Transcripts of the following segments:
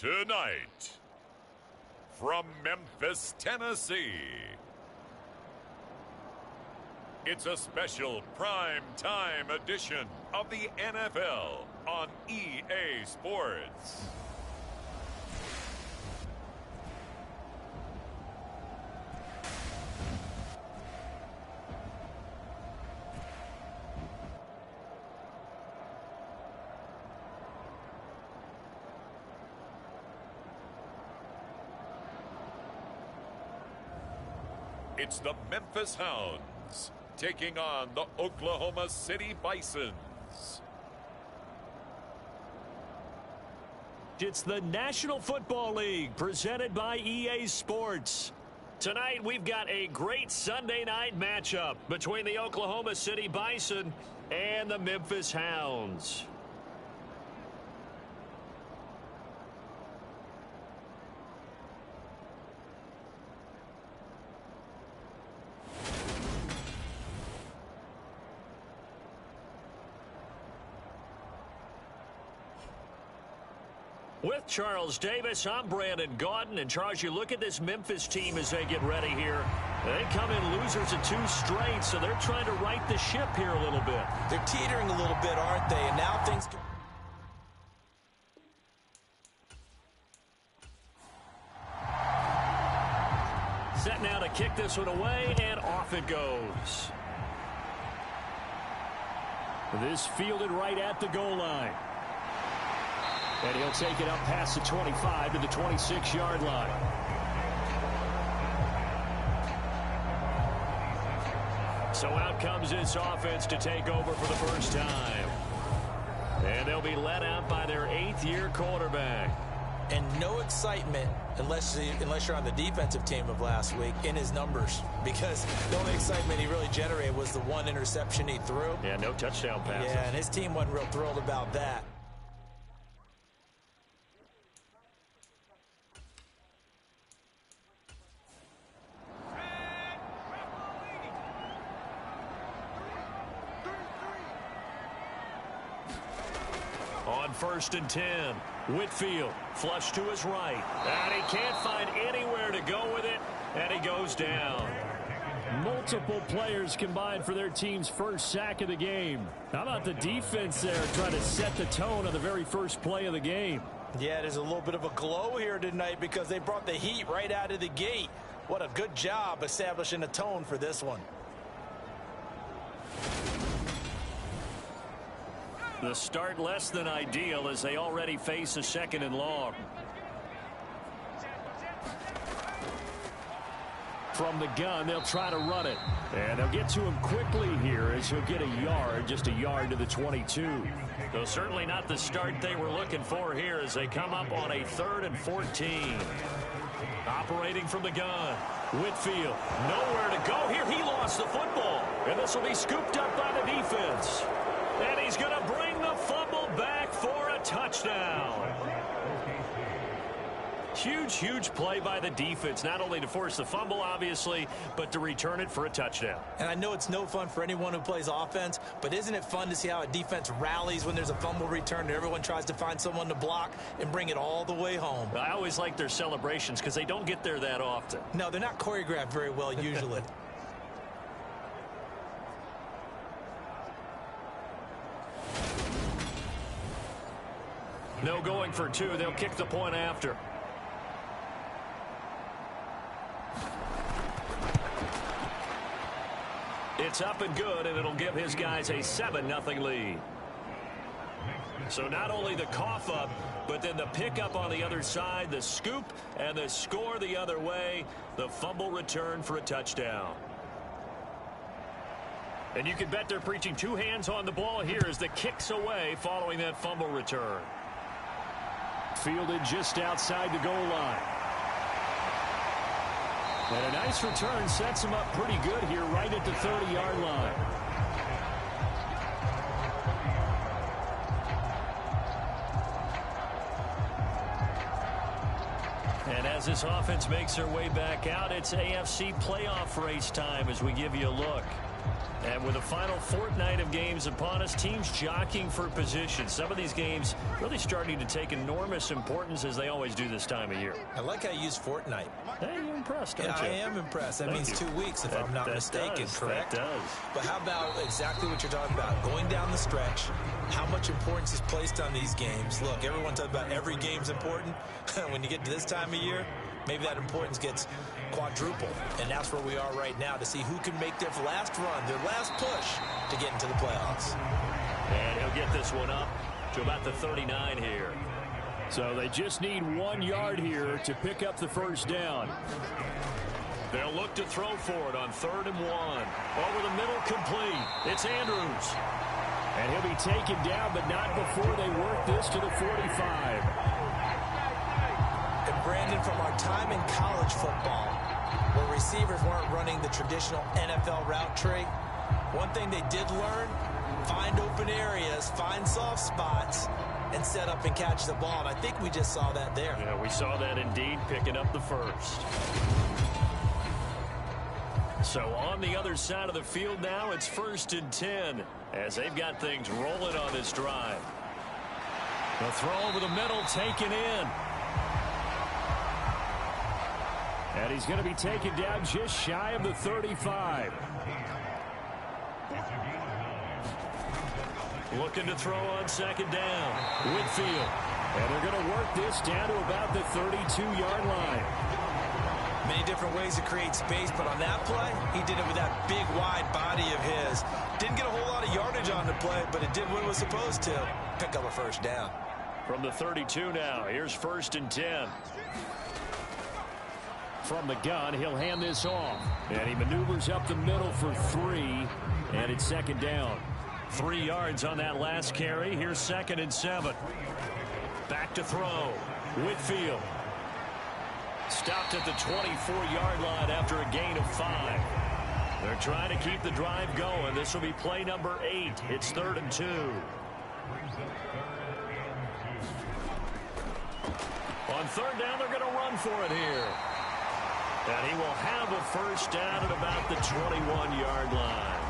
Tonight, from Memphis, Tennessee, it's a special prime time edition of the NFL on EA Sports. It's the Memphis Hounds taking on the Oklahoma City Bisons. It's the National Football League presented by EA Sports. Tonight we've got a great Sunday night matchup between the Oklahoma City Bison and the Memphis Hounds. With Charles Davis, I'm Brandon Gaudin. And Charles, you look at this Memphis team as they get ready here. They come in losers of 2 straight, so they're trying to right the ship here a little bit. They're teetering a little bit, aren't they? And now things can... Set now to kick this one away, and off it goes. This fielded right at the goal line. And he'll take it up past the 25 to the 26-yard line. So out comes this offense to take over for the first time. And they'll be led out by their 8th-year quarterback. And no excitement unless you're on the defensive team of last week in his numbers. Because the only excitement he really generated was the 1 interception he threw. Yeah, no touchdown passes. Yeah, and his team wasn't real thrilled about that. On 1st and 10, Whitfield flush to his right. And he can't find anywhere to go with it, and he goes down. Multiple players combined for their team's first sack of the game. How about the defense there trying to set the tone on the very first play of the game? Yeah, there's a little bit of a glow here tonight because they brought the heat right out of the gate. What a good job establishing a tone for this one. The start less than ideal as they already face a 2nd and long. From the gun, they'll try to run it. And they'll get to him quickly here as he'll get a yard, just a yard to the 22. Though certainly not the start they were looking for here as they come up on a 3rd and 14. Operating from the gun, Whitfield, nowhere to go here. He lost the football, and this will be scooped up by the defense. And he's going to bring the fumble back for a touchdown. Huge play by the defense, not only to force the fumble, obviously, but to return it for a touchdown. And I know it's no fun for anyone who plays offense, but isn't it fun to see how a defense rallies when there's a fumble return and everyone tries to find someone to block and bring it all the way home? I always like their celebrations because they don't get there that often. No, they're not choreographed very well usually. No going for 2. They'll kick the point after. It's up and good, and it'll give his guys a 7-0 lead. So not only the cough up, but then the pickup on the other side, the scoop, and the score the other way, the fumble return for a touchdown. And you can bet they're preaching 2 hands on the ball here as the kick's away following that fumble return. Fielded just outside the goal line. And a nice return sets him up pretty good here right at the 30-yard line. And as this offense makes their way back out, it's AFC playoff race time as we give you a look. And with the final fortnight of games upon us, teams jockeying for position. Some of these games really starting to take enormous importance as they always do this time of year. I like how you use fortnight. Hey, you're impressed, aren't you? I am impressed. That means 2 weeks if I'm not mistaken, correct? That does. But how about exactly what you're talking about? Going down the stretch, how much importance is placed on these games. Look, everyone talks about every game's important. When you get to this time of year, maybe that importance gets quadrupled. And that's where we are right now to see who can make their last run, their last push to get into the playoffs. And he'll get this one up to about the 39 here. So they just need 1 yard here to pick up the first down. They'll look to throw for it on 3rd and 1. Over the middle, complete. It's Andrews. And he'll be taken down, but not before they work this to the 45. And Brandon, from our time in college football, where receivers weren't running the traditional NFL route tree, one thing they did learn, find open areas, find soft spots, and set up and catch the ball. And I think we just saw that there. Yeah, we saw that indeed, picking up the first. So on the other side of the field now, it's 1st and 10 as they've got things rolling on this drive. The throw over the middle, taken in. And he's going to be taken down just shy of the 35. Looking to throw on 2nd down. Whitfield. And they're going to work this down to about the 32-yard line. Many different ways to create space, but on that play, he did it with that big, wide body of his. Didn't get a whole lot of yardage on the play, but it did what it was supposed to. Pick up a first down. From the 32 now, here's 1st and 10. From the gun, he'll hand this off. And he maneuvers up the middle for 3, and it's 2nd down. 3 yards on that last carry. Here's 2nd and 7. Back to throw. Whitfield. Stopped at the 24-yard line after a gain of 5. They're trying to keep the drive going. This will be play number 8. It's 3rd and 2. On 3rd down, they're going to run for it here. And he will have a first down at about the 21-yard line.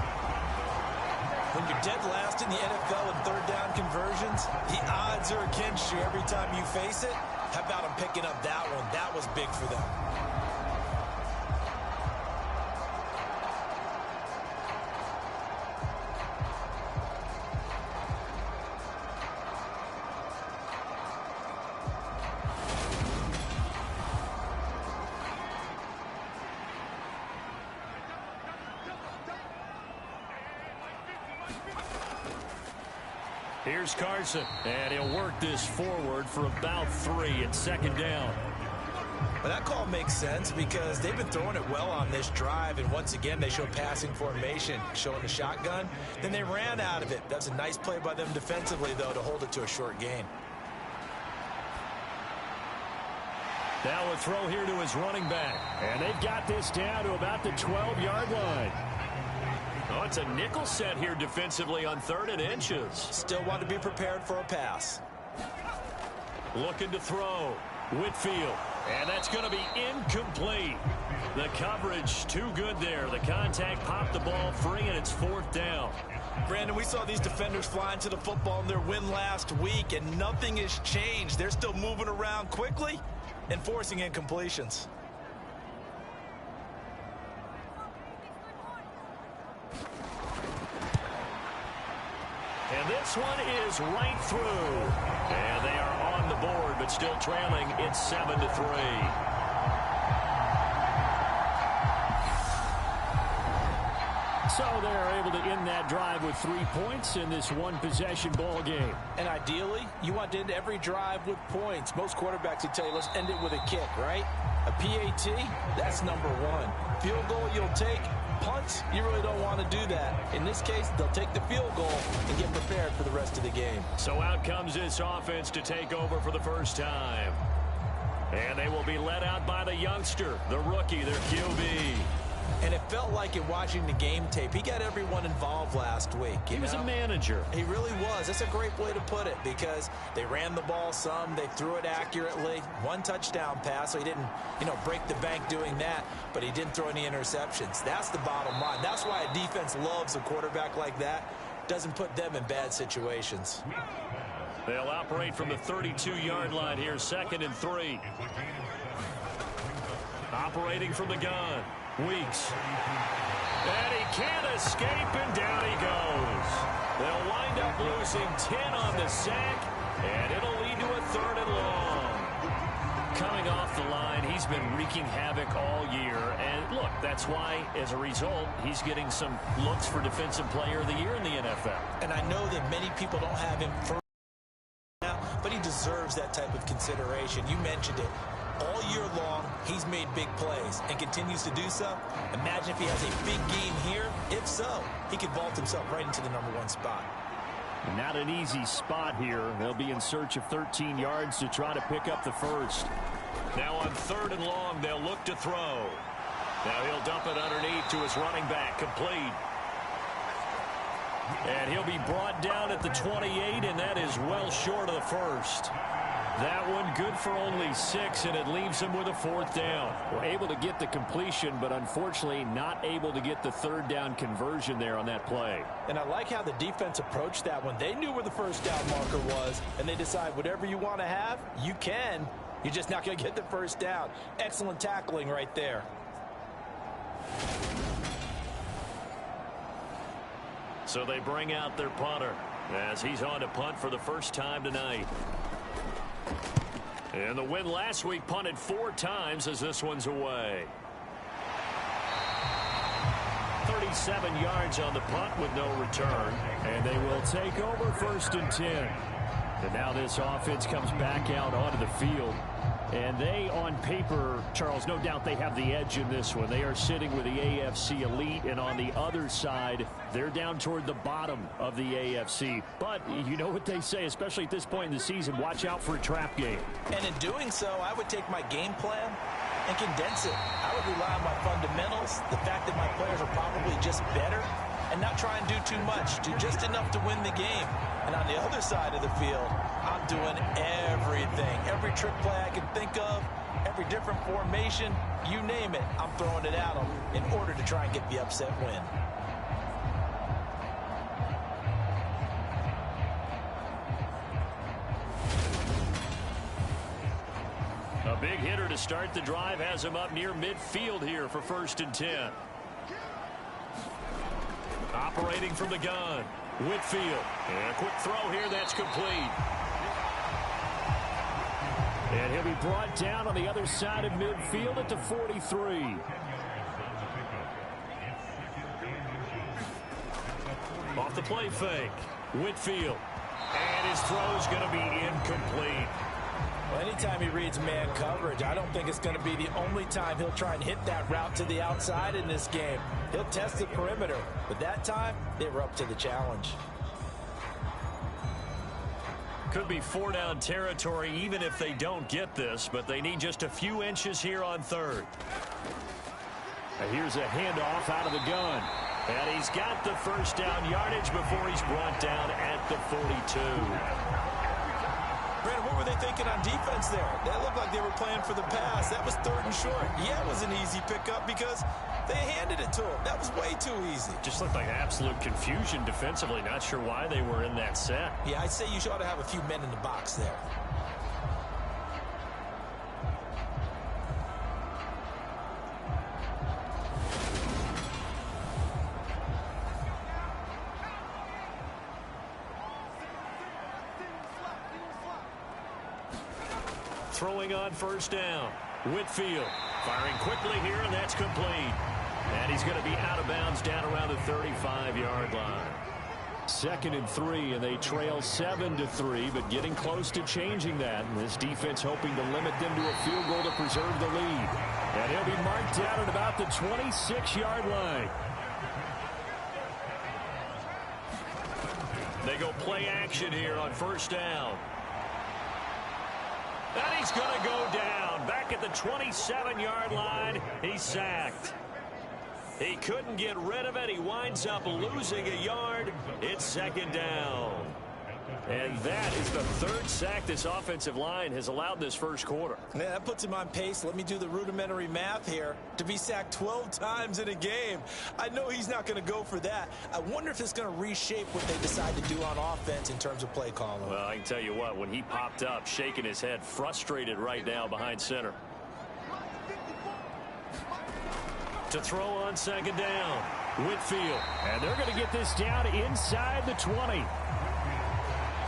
When you're dead last in the NFL in 3rd down conversions, the odds are against you every time you face it. How about him picking up that one? That was big for them. Here's Carson, and he'll work this forward for about 3 at 2nd down. But that call makes sense because they've been throwing it well on this drive, and once again they show passing formation, showing the shotgun. Then they ran out of it. That's a nice play by them defensively, though, to hold it to a short gain. Now a throw here to his running back, and they've got this down to about the 12-yard line. Oh, it's a nickel set here defensively on 3rd and inches. Still want to be prepared for a pass. Looking to throw. Whitfield. And that's going to be incomplete. The coverage too good there. The contact popped the ball free, and it's 4th down. Brandon, we saw these defenders flying to the football in their win last week, and nothing has changed. They're still moving around quickly and forcing incompletions. And this one is right through. And they are on the board, but still trailing. It's 7-3. So they're able to end that drive with 3 points in this one-possession ball game. And ideally, you want to end every drive with points. Most quarterbacks would tell you, let's end it with a kick, right? A PAT, that's number 1. Field goal you'll take. Punts, you really don't want to do that. In this case, they'll take the field goal and get prepared for the rest of the game. So out comes this offense to take over for the first time. And they will be led out by the youngster, the rookie, their QB. And if felt like in watching the game tape, he got everyone involved last week. He was a manager. He really was. That's a great way to put it because they ran the ball some, they threw it accurately. One touchdown pass, so he didn't, break the bank doing that, but he didn't throw any interceptions. That's the bottom line. That's why a defense loves a quarterback like that. Doesn't put them in bad situations. They'll operate from the 32-yard line here, 2nd and 3. Operating from the gun. Weeks. And he can't escape, and down he goes. They'll wind up losing 10 on the sack, and it'll lead to a 3rd and long. Coming off the line, he's been wreaking havoc all year. And look, that's why, as a result, he's getting some looks for Defensive Player of the Year in the NFL. And I know that many people don't have him first now, but he deserves that type of consideration. You mentioned it. All year long, he's made big plays and continues to do so. Imagine if he has a big game here. If so, he could vault himself right into the #1 spot. Not an easy spot here. They'll be in search of 13 yards to try to pick up the first. Now on 3rd and long, they'll look to throw. Now he'll dump it underneath to his running back, complete. And he'll be brought down at the 28, and that is well short of the first. That one good for only 6, and it leaves him with a 4th down. We're able to get the completion, but unfortunately not able to get the 3rd down conversion there on that play. And I like how the defense approached that one. They knew where the 1st down marker was, and they decide whatever you want to have, you can. You're just not going to get the 1st down. Excellent tackling right there. So they bring out their punter as he's on to punt for the first time tonight. And the win last week punted 4 times as this one's away. 37 yards on the punt with no return. And they will take over 1st and 10. And now this offense comes back out onto the field. And they, on paper, Charles, no doubt they have the edge in this one. They are sitting with the AFC elite, and on the other side, they're down toward the bottom of the AFC. But you know what they say, especially at this point in the season, watch out for a trap game. And in doing so, I would take my game plan and condense it. I would rely on my fundamentals, the fact that my players are probably just better, and not try and do too much, do just enough to win the game. And on the other side of the field, I'm doing everything. Every trick play I can think of, every different formation, you name it, I'm throwing it at them in order to try and get the upset win. A big hitter to start the drive has him up near midfield here for 1st and 10. Operating from the gun, Whitfield. And a quick throw here that's complete. And he'll be brought down on the other side of midfield at the 43. Off the play fake, Whitfield. And his throw's going to be incomplete. Well, anytime he reads man coverage, I don't think it's going to be the only time he'll try and hit that route to the outside in this game. He'll test the perimeter, but that time, they were up to the challenge. Could be 4-down territory even if they don't get this, but they need just a few inches here on 3rd. Here's a handoff out of the gun. And he's got the 1st down yardage before he's brought down at the 42. Brandon, what were they thinking on defense there? That looked like they were playing for the pass. That was 3rd and short. Yeah, it was an easy pickup because they handed it to him. That was way too easy. Just looked like absolute confusion defensively. Not sure why they were in that set. Yeah, I'd say you ought to have a few men in the box there. Throwing on 1st down. Whitfield firing quickly here, and that's complete. And he's going to be out of bounds down around the 35-yard line. 2nd and 3, and they trail 7-3, but getting close to changing that. And this defense hoping to limit them to a field goal to preserve the lead. And he'll be marked down at about the 26-yard line. They go play action here on 1st down. And he's going to go down. Back at the 27-yard line, he's sacked. He couldn't get rid of it. He winds up losing a yard. It's second down. And that is the third sack this offensive line has allowed this first quarter. Yeah, that puts him on pace. Let me do the rudimentary math here. To be sacked 12 times in a game. I know he's not going to go for that. I wonder if it's going to reshape what they decide to do on offense in terms of play calling. Well, I can tell you what, when he popped up, shaking his head, frustrated right now behind center. To throw on second down, Whitfield. And they're going to get this down inside the 20.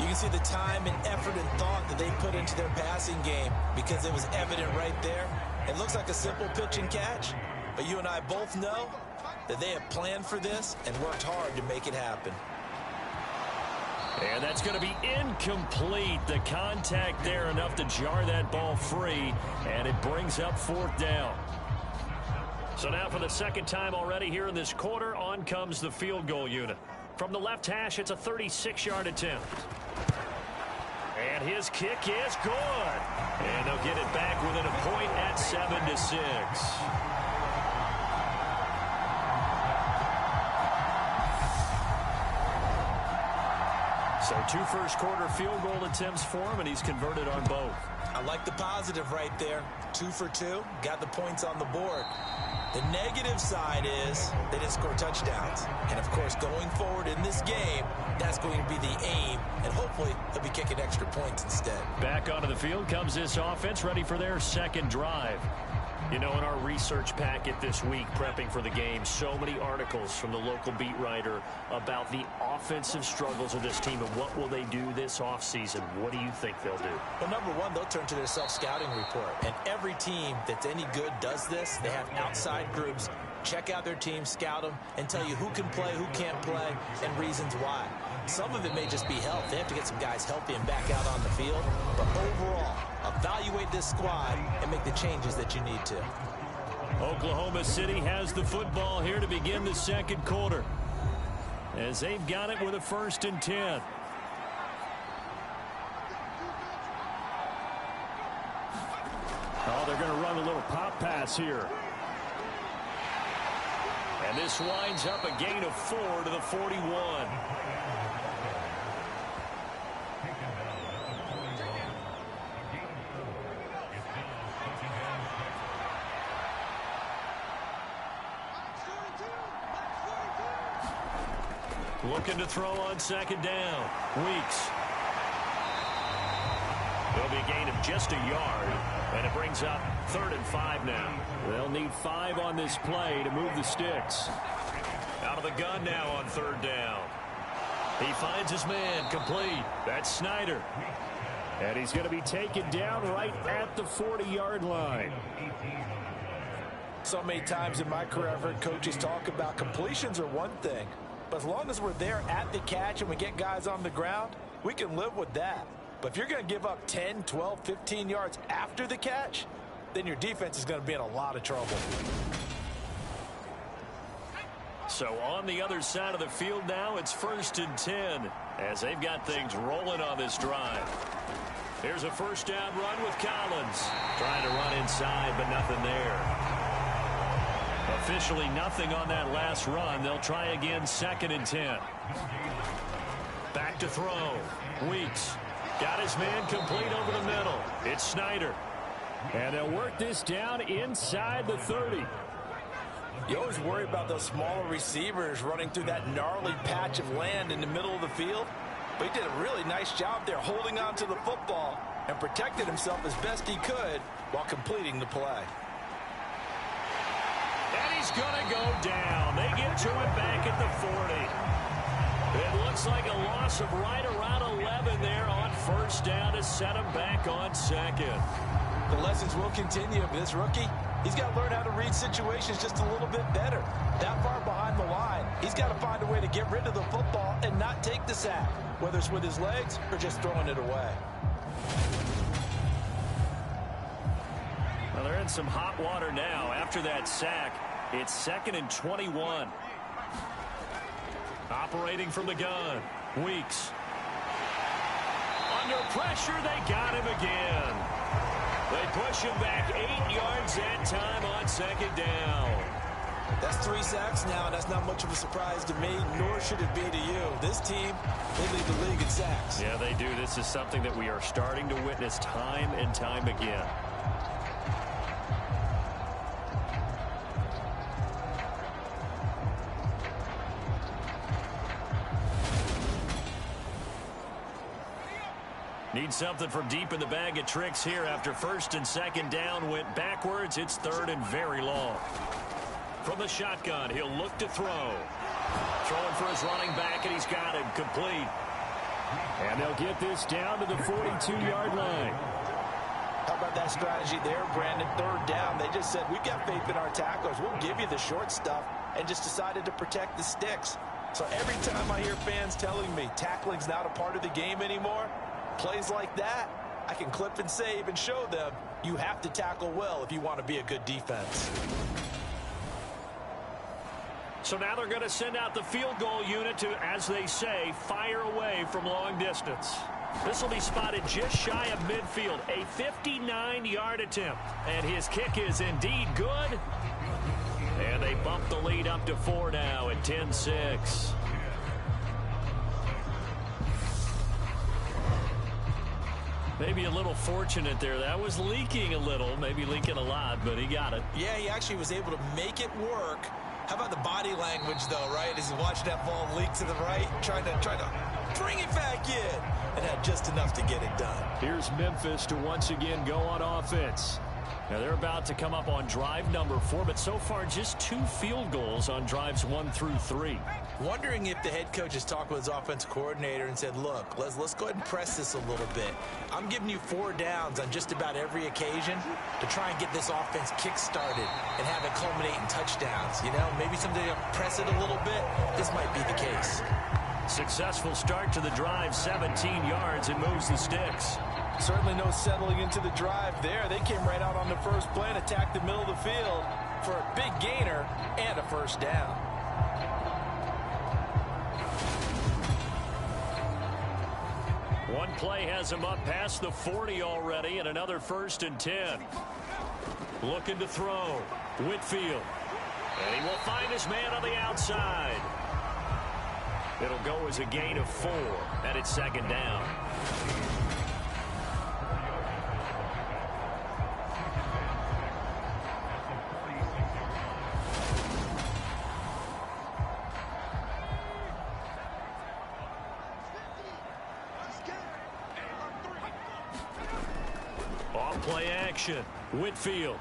You can see the time and effort and thought that they put into their passing game because it was evident right there. It looks like a simple pitch and catch, but you and I both know that they have planned for this and worked hard to make it happen. And that's going to be incomplete. The contact there enough to jar that ball free, and it brings up fourth down. So now for the second time already here in this quarter, on comes the field goal unit. From the left hash, it's a 36-yard attempt. And his kick is good. And they'll get it back within a point at 7-6. So 2 first-quarter field goal attempts for him, and he's converted on both. I like the positive right there. 2 for 2, got the points on the board. The negative side is they didn't score touchdowns. And, of course, going forward in this game, that's going to be the aim. And hopefully they'll be kicking extra points instead. Back onto the field comes this offense, ready for their second drive. You know, in our research packet this week, prepping for the game, so many articles from the local beat writer about the offensive struggles of this team and what will they do this offseason. What do you think they'll do? Well, number one, they'll turn to their self-scouting report. And every team that's any good does this. They have outside groups check out their team, scout them, and tell you who can play, who can't play, and reasons why. Some of it may just be health. They have to get some guys healthy and back out on the field. But overall, evaluate this squad and make the changes that you need to. Oklahoma City has the football here to begin the second quarter, as they've got it with a 1st and 10. Oh, they're going to run a little pop pass here. And this winds up a gain of 4 to the 41. Looking to throw on second down. Weeks. It'll be a gain of just a yard, and it brings up 3rd and 5 now. They'll need 5 on this play to move the sticks. Out of the gun now on 3rd down. He finds his man complete. That's Snyder. And he's going to be taken down right at the 40-yard line. So many times in my career, I've heard coaches talk about completions are one thing. But as long as we're there at the catch and we get guys on the ground, we can live with that. But if you're going to give up 10, 12, 15 yards after the catch, then your defense is going to be in a lot of trouble. So on the other side of the field now, it's 1st and 10 as they've got things rolling on this drive. Here's a 1st down run with Collins. Trying to run inside, but nothing there. Officially nothing on that last run. They'll try again 2nd and 10. Back to throw. Weeks. Got his man complete over the middle. It's Snyder. And they'll work this down inside the 30. You always worry about those smaller receivers running through that gnarly patch of land in the middle of the field. But he did a really nice job there holding on to the football and protected himself as best he could while completing the play. And he's going to go down. They get to him back at the 40. It looks like a loss of right around 11 there on 1st down to set him back on 2nd. The lessons will continue, but this rookie, he's got to learn how to read situations just a little bit better. That far behind the line, he's got to find a way to get rid of the football and not take the sack, whether it's with his legs or just throwing it away. Well, they're in some hot water now. After that sack, it's 2nd and 21. Operating from the gun. Weeks. Under pressure, they got him again. They push him back 8 yards that time on 2nd down. That's 3 sacks now, and that's not much of a surprise to me, nor should it be to you. This team, they lead the league in sacks. Yeah, they do. This is something that we are starting to witness time and time again. Need something from deep in the bag of tricks here after first and second down went backwards. It's third and very long. From the shotgun, he'll look to throw. Throwing for his running back, and he's got it complete. And they'll get this down to the 42-yard line. How about that strategy there, Brandon? Third down, they just said, we've got faith in our tacklers. We'll give you the short stuff, and just decided to protect the sticks. So every time I hear fans telling me tackling's not a part of the game anymore, plays like that, I can clip and save and show them you have to tackle well if you want to be a good defense. So now they're going to send out the field goal unit to, as they say, fire away from long distance. This will be spotted just shy of midfield, a 59-yard attempt. And his kick is indeed good. And they bump the lead up to 4 now at 10-6. Maybe a little fortunate there. That was leaking a little, maybe leaking a lot, but he got it. Yeah, he actually was able to make it work. How about the body language, though, right? As he watched that ball leak to the right, trying to bring it back in, and had just enough to get it done. Here's Memphis to once again go on offense. Now they're about to come up on drive number 4, but so far just 2 field goals on drives 1 through 3. Wondering if the head coach has talked with his offensive coordinator and said, look, let's go ahead and press this a little bit. I'm giving you 4 downs on just about every occasion to try and get this offense kick-started and have it culminate in touchdowns. You know, maybe someday I'll press it a little bit. This might be the case. Successful start to the drive, 17 yards, and moves the sticks. Certainly no settling into the drive there. They came right out on the first play and attacked the middle of the field for a big gainer and a first down. One play has him up past the 40 already, and another 1st and 10. Looking to throw. Whitfield. And he will find his man on the outside. It'll go as a gain of 4, and it's 2nd down. Play action. Whitfield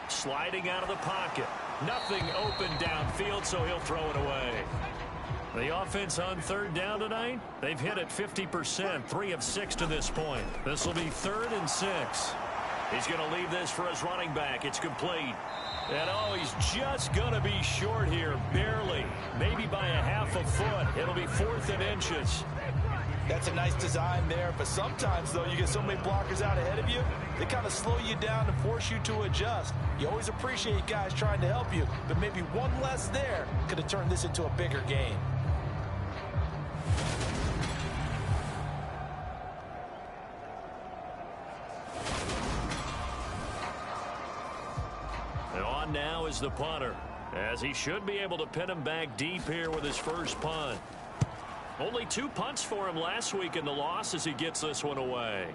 sliding out of the pocket. Nothing open downfield, so he'll throw it away. The offense on 3rd down tonight, they've hit it 50%, 3 of 6 to this point. This will be 3rd and 6. He's going to leave this for his running back. It's complete. And oh, he's just going to be short here, barely. Maybe by a half a foot. It'll be 4th and inches. That's a nice design there, but sometimes, though, you get so many blockers out ahead of you, they kind of slow you down and force you to adjust. You always appreciate guys trying to help you, but maybe one less there could have turned this into a bigger game. And on now is the punter, as he should be able to pin him back deep here with his first punt. Only 2 punts for him last week in the loss as he gets this one away.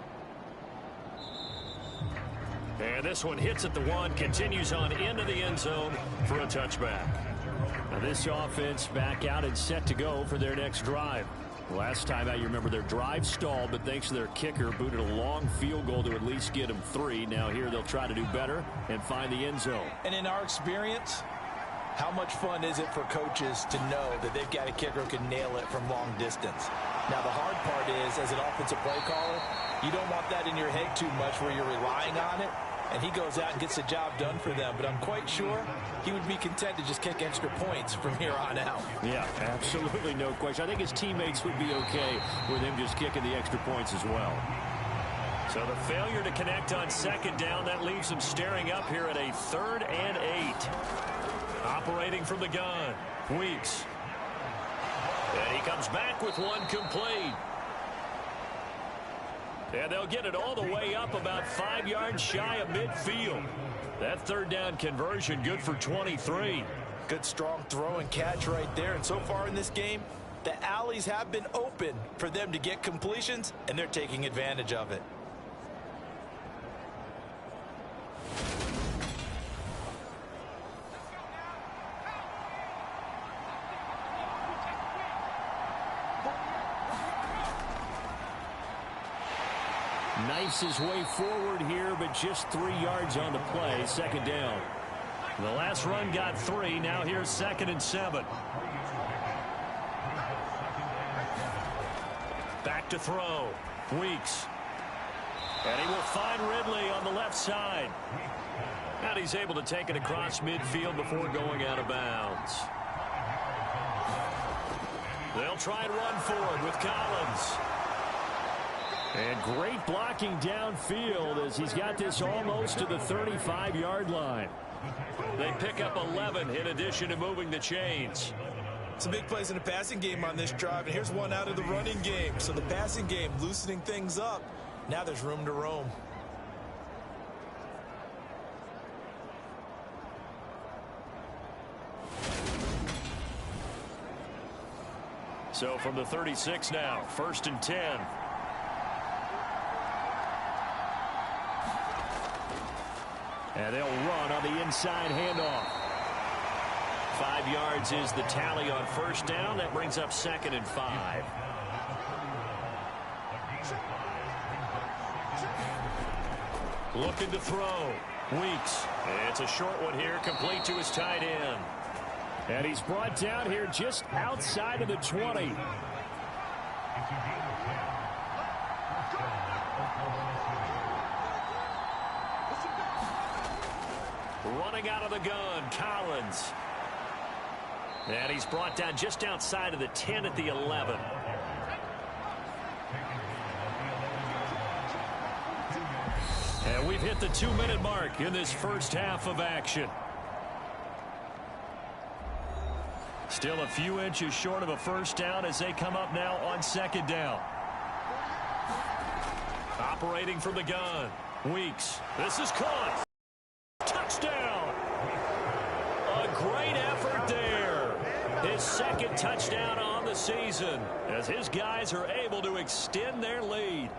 And this one hits at the 1, continues on into the end zone for a touchback. Now this offense back out and set to go for their next drive. Last time out, you remember their drive stalled, but thanks to their kicker, booted a long field goal to at least get them 3. Now here they'll try to do better and find the end zone. And in our experience, how much fun is it for coaches to know that they've got a kicker who can nail it from long distance? Now, the hard part is, as an offensive play caller, you don't want that in your head too much where you're relying on it, and he goes out and gets the job done for them. But I'm quite sure he would be content to just kick extra points from here on out. Yeah, absolutely no question. I think his teammates would be okay with him just kicking the extra points as well. So the failure to connect on 2nd down, that leaves him staring up here at a 3rd and 8. Operating from the gun, Weeks. And he comes back with one complete. And they'll get it all the way up about 5 yards shy of midfield. That 3rd down conversion good for 23. Good, strong throw and catch right there. And so far in this game, the alleys have been open for them to get completions, and they're taking advantage of it. Knifes his way forward here, but just 3 yards on the play. Second down. The last run got 3. Now here's 2nd and 7. Back to throw. Weeks. And he will find Ridley on the left side. And he's able to take it across midfield before going out of bounds. They'll try and run forward with Collins. And great blocking downfield as he's got this almost to the 35-yard line. They pick up 11 in addition to moving the chains. Some big plays in the passing game on this drive, and here's one out of the running game. So the passing game loosening things up. Now there's room to roam. So from the 36 now, 1st and 10. And they'll run on the inside handoff. 5 yards is the tally on 1st down. That brings up 2nd and 5. Looking to throw. Weeks. It's a short one here, complete to his tight end. And he's brought down here just outside of the 20. Running out of the gun, Collins. And he's brought down just outside of the 10 at the 11. And we've hit the 2-minute mark in this first half of action. Still a few inches short of a 1st down as they come up now on 2nd down. Operating from the gun. Weeks. This is caught. Touchdown. A great effort there. His 2nd touchdown on the season as his guys are able to extend their lead.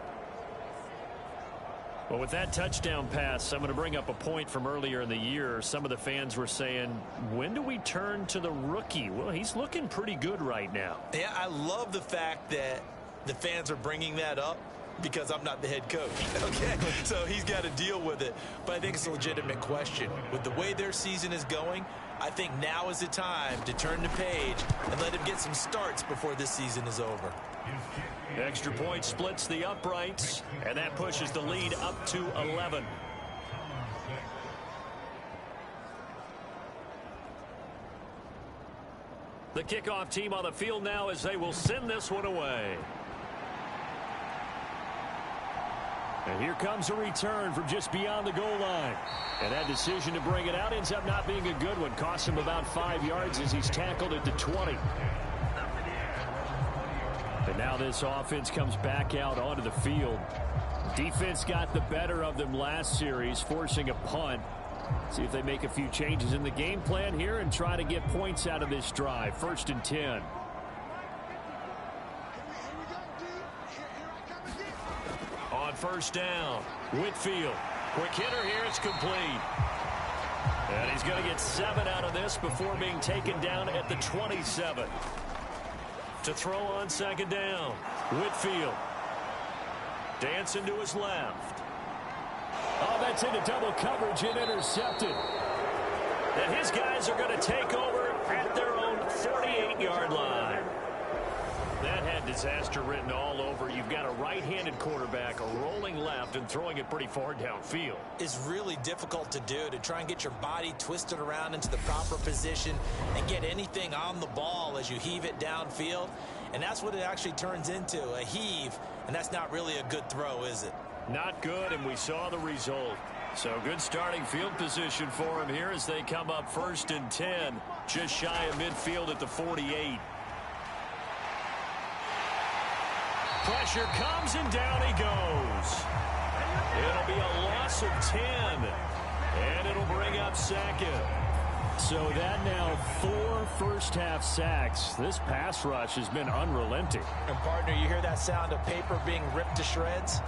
Well, with that touchdown pass, I'm going to bring up a point from earlier in the year. Some of the fans were saying, when do we turn to the rookie? Well, he's looking pretty good right now. Yeah, I love the fact that the fans are bringing that up because I'm not the head coach. Okay, so he's got to deal with it. But I think it's a legitimate question. With the way their season is going, I think now is the time to turn the page and let him get some starts before this season is over. Extra point splits the uprights, and that pushes the lead up to 11. The kickoff team on the field now as they will send this one away. And here comes a return from just beyond the goal line. And that decision to bring it out ends up not being a good one. Costs him about 5 yards as he's tackled at the 20. And now this offense comes back out onto the field. Defense got the better of them last series, forcing a punt. See if they make a few changes in the game plan here and try to get points out of this drive. 1st and 10. On 1st down, Whitfield. Quick hitter here, it's complete. And he's going to get 7 out of this before being taken down at the 27. To throw on 2nd down, Whitfield. Dancing to his left. Oh, that's into double coverage and intercepted. And his guys are going to take over at their own 48-yard line. That had disaster written all over. You've got a right-handed quarterback, a rolling left, and throwing it pretty far downfield. It's really difficult to do, to try and get your body twisted around into the proper position and get anything on the ball as you heave it downfield. And that's what it actually turns into, a heave. And that's not really a good throw, is it? Not good, and we saw the result. So good starting field position for him here as they come up 1st and 10, just shy of midfield at the 48. Pressure comes, and down he goes. It'll be a loss of 10, and it'll bring up 2nd. So that now 4 first-half sacks. This pass rush has been unrelenting. And, partner, you hear that sound of paper being ripped to shreds?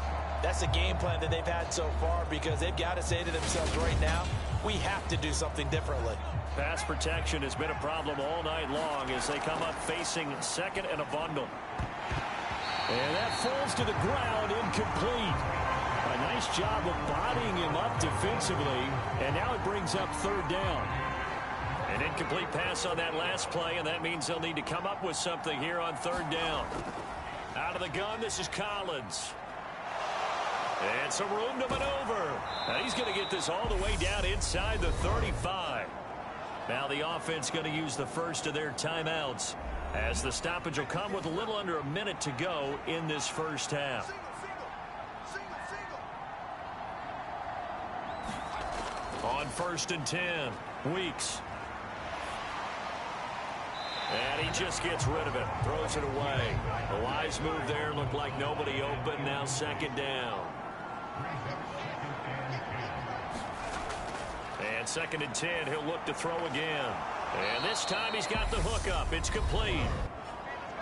That's the game plan that they've had so far because they've got to say to themselves right now, we have to do something differently. Pass protection has been a problem all night long as they come up facing second and a bundle. And that falls to the ground, incomplete. A nice job of bodying him up defensively, and now it brings up third down. An incomplete pass on that last play, and that means they'll need to come up with something here on third down. Out of the gun, this is Collins. And some room to maneuver. Now he's going to get this all the way down inside the 35. Now the offense going to use the first of their timeouts, as the stoppage will come with a little under a minute to go in this first half. On 1st and 10, Weeks. And he just gets rid of it, throws it away. A wise move there, looked like nobody open, now second down. And 2nd and 10, he'll look to throw again. And this time he's got the hook up. It's complete.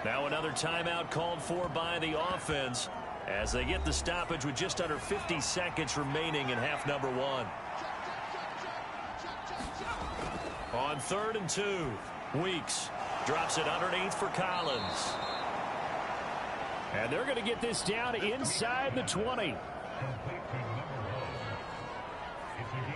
Now another timeout called for by the offense as they get the stoppage with just under 50 seconds remaining in half number 1. On 3rd and 2, Weeks drops it underneath for Collins. And they're going to get this down inside the 20.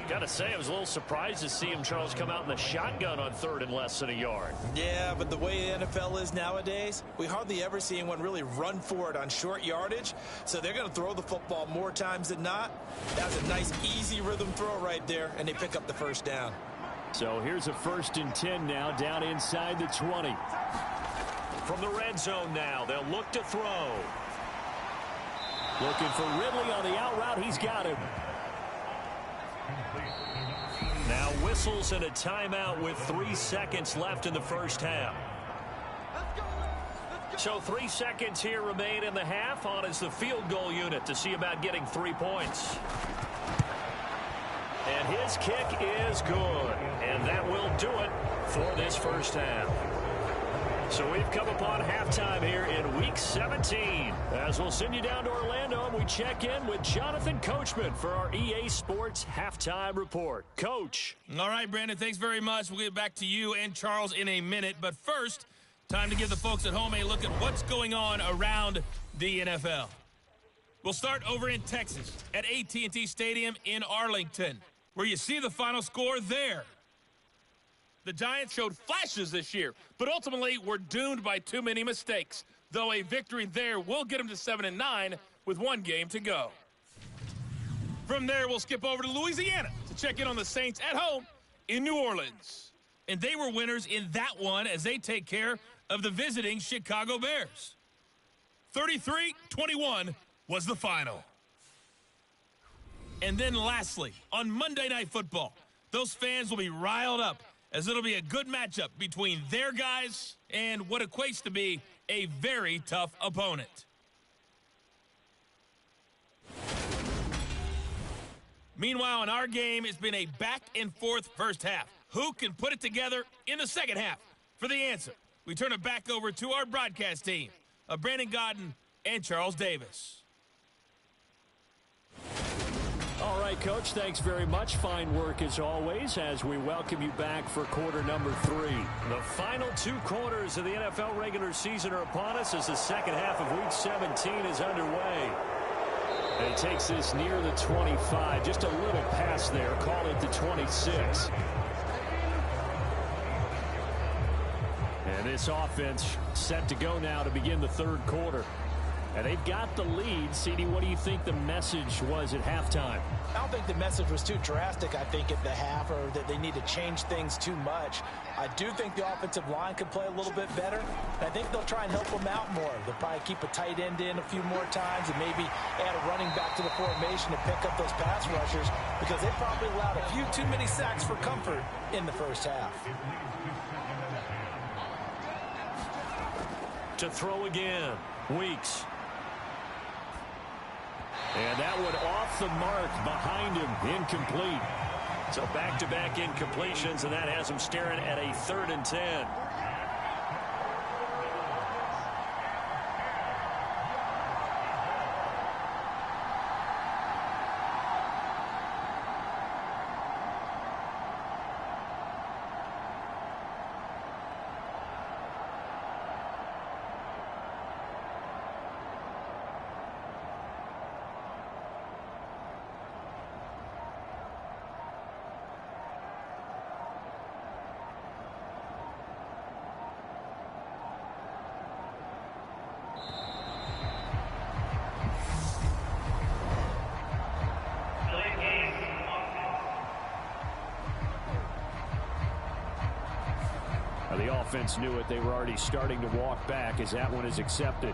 Got to say, I was a little surprised to see him, Charles, come out in the shotgun on 3rd and less than a yard. Yeah, but the way the NFL is nowadays, we hardly ever see anyone really run for it on short yardage. So they're going to throw the football more times than not. That's a nice, easy rhythm throw right there, and they pick up the first down. So here's a 1st and 10 now, down inside the 20. From the red zone now, they'll look to throw. Looking for Ridley on the out route. He's got him. Now whistles and a timeout with 3 seconds left in the first half. So 3 seconds here remain in the half. On is the field goal unit to see about getting 3 points. And his kick is good. And that will do it for this first half. So we've come upon halftime here in Week 17. As we'll send you down to Orlando, and we check in with Jonathan Coachman for our EA Sports Halftime Report. Coach. All right, Brandon, thanks very much. We'll get back to you and Charles in a minute. But first, time to give the folks at home a look at what's going on around the NFL. We'll start over in Texas at AT&T Stadium in Arlington, where you see the final score there. The Giants showed flashes this year, but ultimately were doomed by too many mistakes, though a victory there will get them to 7-9 with 1 game to go. From there, we'll skip over to Louisiana to check in on the Saints at home in New Orleans. And they were winners in that one as they take care of the visiting Chicago Bears. 33-21 was the final. And then lastly, on Monday Night Football, those fans will be riled up as it'll be a good matchup between their guys and what equates to be a very tough opponent. Meanwhile, in our game, it's been a back-and-forth first half. Who can put it together in the second half? For the answer, we turn it back over to our broadcast team of Brandon Godden and Charles Davis. All right, Coach, thanks very much. Fine work as always as we welcome you back for quarter number 3. The final 2 quarters of the NFL regular season are upon us as the second half of Week 17 is underway. And he takes this near the 25. Just a little pass there. Call it the 26. And this offense set to go now to begin the 3rd quarter. And they've got the lead. CD, what do you think the message was at halftime? I don't think the message was too drastic, I think, at the half, or that they need to change things too much. I do think the offensive line could play a little bit better. And I think they'll try and help them out more. They'll probably keep a tight end in a few more times and maybe add a running back to the formation to pick up those pass rushers because they probably allowed a few too many sacks for comfort in the first half. To throw again, Weeks. And that one off the mark behind him, incomplete. So back-to-back incompletions, and that has them staring at a 3rd and 10. The offense knew it. They were already starting to walk back as that one is accepted.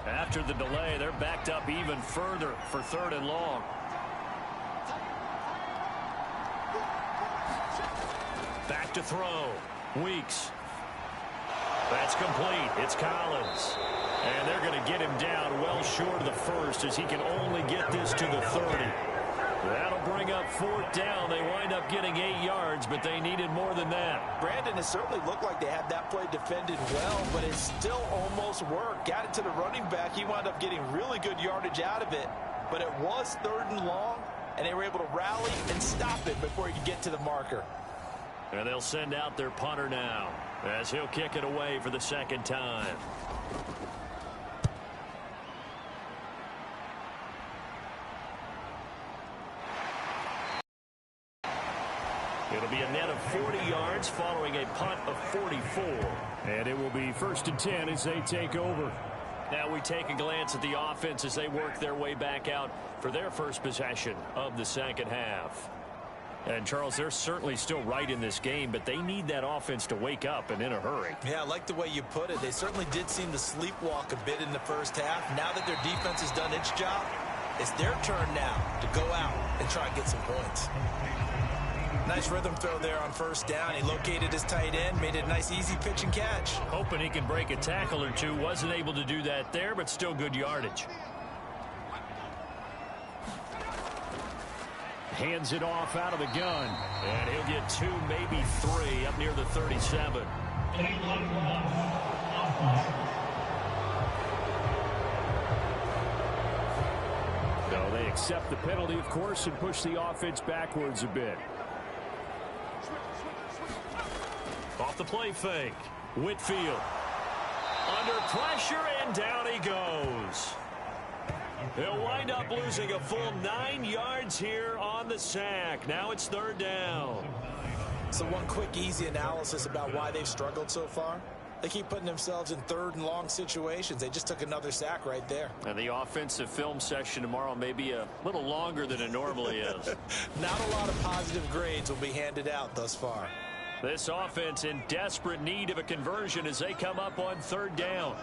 After the delay, they're backed up even further for 3rd and long. Back to throw. Weeks. That's complete. It's Collins. And they're going to get him down well short of the 1st as he can only get this to the 30. That'll bring up 4th down. They wind up getting 8 yards, but they needed more than that. Brandon, it certainly looked like they had that play defended well, but it still almost worked. Got it to the running back. He wound up getting really good yardage out of it, but it was 3rd and long, and they were able to rally and stop it before he could get to the marker. And they'll send out their punter now as he'll kick it away for the 2nd time. It'll be a net of 40 yards following a punt of 44. And it will be 1st and 10 as they take over. Now we take a glance at the offense as they work their way back out for their first possession of the 2nd half. And, Charles, they're certainly still right in this game, but they need that offense to wake up and in a hurry. Yeah, I like the way you put it. They certainly did seem to sleepwalk a bit in the 1st half. Now that their defense has done its job, it's their turn now to go out and try and get some points. Nice rhythm throw there on 1st down. He located his tight end, made it a nice easy pitch and catch. Hoping he can break a tackle or two. Wasn't able to do that there, but still good yardage. Hands it off out of the gun. And he'll get 2, maybe 3 up near the 37. So they accept the penalty, of course, and push the offense backwards a bit. Off the play fake. Whitfield. Under pressure, and down he goes. He'll wind up losing a full 9 yards here on the sack. Now it's 3rd down. So one quick, easy analysis about why they've struggled so far. They keep putting themselves in 3rd and long situations. They just took another sack right there. And the offensive film session tomorrow may be a little longer than it normally is. Not a lot of positive grades will be handed out thus far. This offense in desperate need of a conversion as they come up on 3rd down.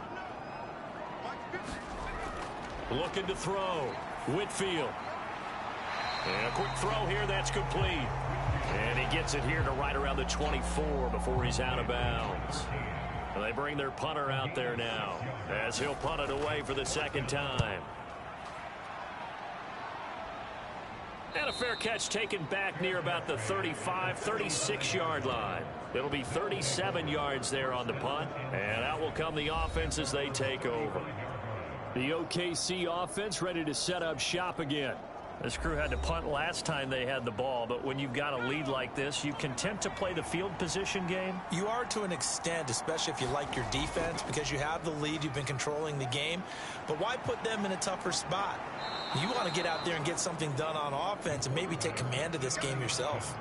Looking to throw. Whitfield. And a quick throw here. That's complete. And he gets it here to right around the 24 before he's out of bounds. And they bring their punter out there now as he'll punt it away for the 2nd time. And a fair catch taken back near about the 35, 36-yard line. It'll be 37 yards there on the punt. And out will come the offense as they take over. The OKC offense ready to set up shop again. This crew had to punt last time they had the ball, but when you've got a lead like this, you content to play the field position game? You are to an extent, especially if you like your defense, because you have the lead, you've been controlling the game. But why put them in a tougher spot? You want to get out there and get something done on offense and maybe take command of this game yourself.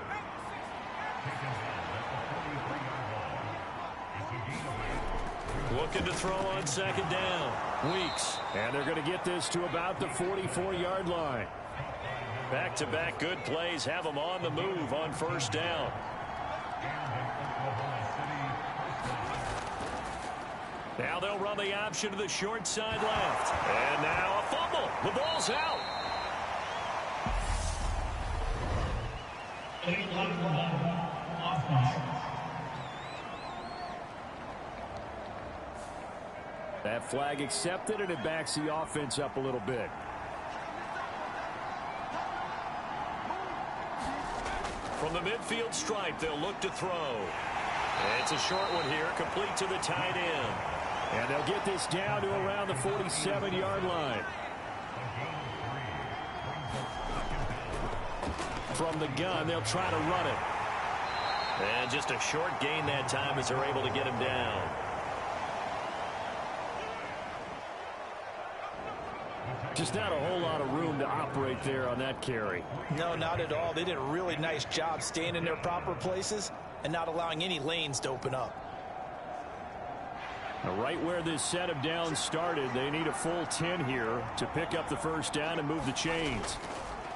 Looking to throw on 2nd down. Weeks. And they're going to get this to about the 44-yard line. Back-to-back good plays have them on the move on 1st down. Now they'll run the option to the short side left. And now a fumble. The ball's out. That flag accepted, and it backs the offense up a little bit. From the midfield stripe, they'll look to throw. And it's a short one here, complete to the tight end. And they'll get this down to around the 47-yard line. From the gun, they'll try to run it. And just a short gain that time as they're able to get him down. Just not a whole lot of room to operate there on that carry. No, not at all. They did a really nice job staying in their proper places and not allowing any lanes to open up. Now, right where this set of downs started, they need a full 10 here to pick up the first down and move the chains.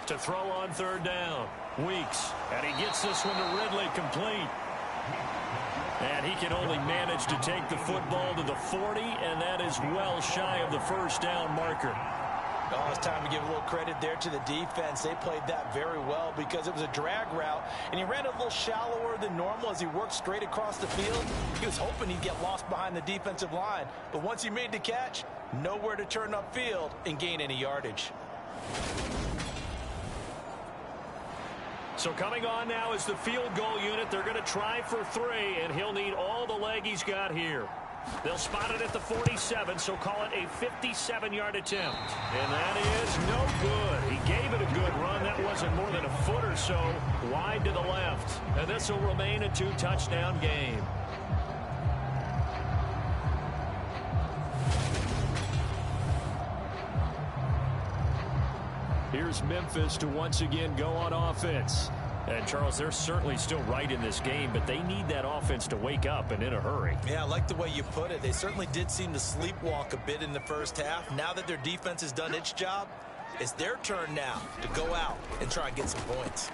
To throw on third down, Weeks, and he gets this one to Ridley, complete. And he can only manage to take the football to the 40, and that is well shy of the first down marker. Oh, it's time to give a little credit there to the defense. They played that very well because it was a drag route, and he ran a little shallower than normal as he worked straight across the field. He was hoping he'd get lost behind the defensive line, but once he made the catch, nowhere to turn upfield and gain any yardage. So coming on now is the field goal unit. They're going to try for 3, and he'll need all the leg he's got here. They'll spot it at the 47, so call it a 57-yard attempt. And that is no good. He gave it a good run. That wasn't more than a foot or so wide to the left. And this will remain a 2-touchdown game. Here's Memphis to once again go on offense. And, Charles, they're certainly still right in this game, but they need that offense to wake up and in a hurry. Yeah, I like the way you put it. They certainly did seem to sleepwalk a bit in the first half. Now that their defense has done its job, it's their turn now to go out and try and get some points.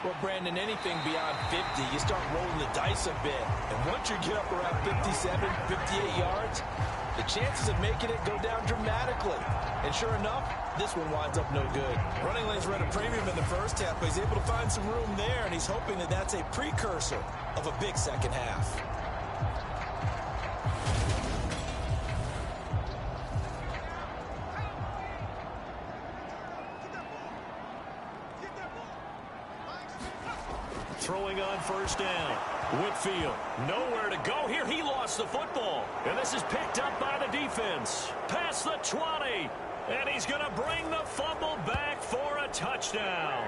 Well, Brandon, anything beyond 50, you start rolling the dice a bit. And once you get up around 57, 58 yards, the chances of making it go down dramatically. And sure enough, this one winds up no good. Running lanes were at a premium in the first half, but he's able to find some room there, and he's hoping that that's a precursor of a big second half. Throwing on first down. Whitfield, nowhere to go here. He lost the football. And this is picked up by the defense. Past the 20. And he's going to bring the fumble back for a touchdown.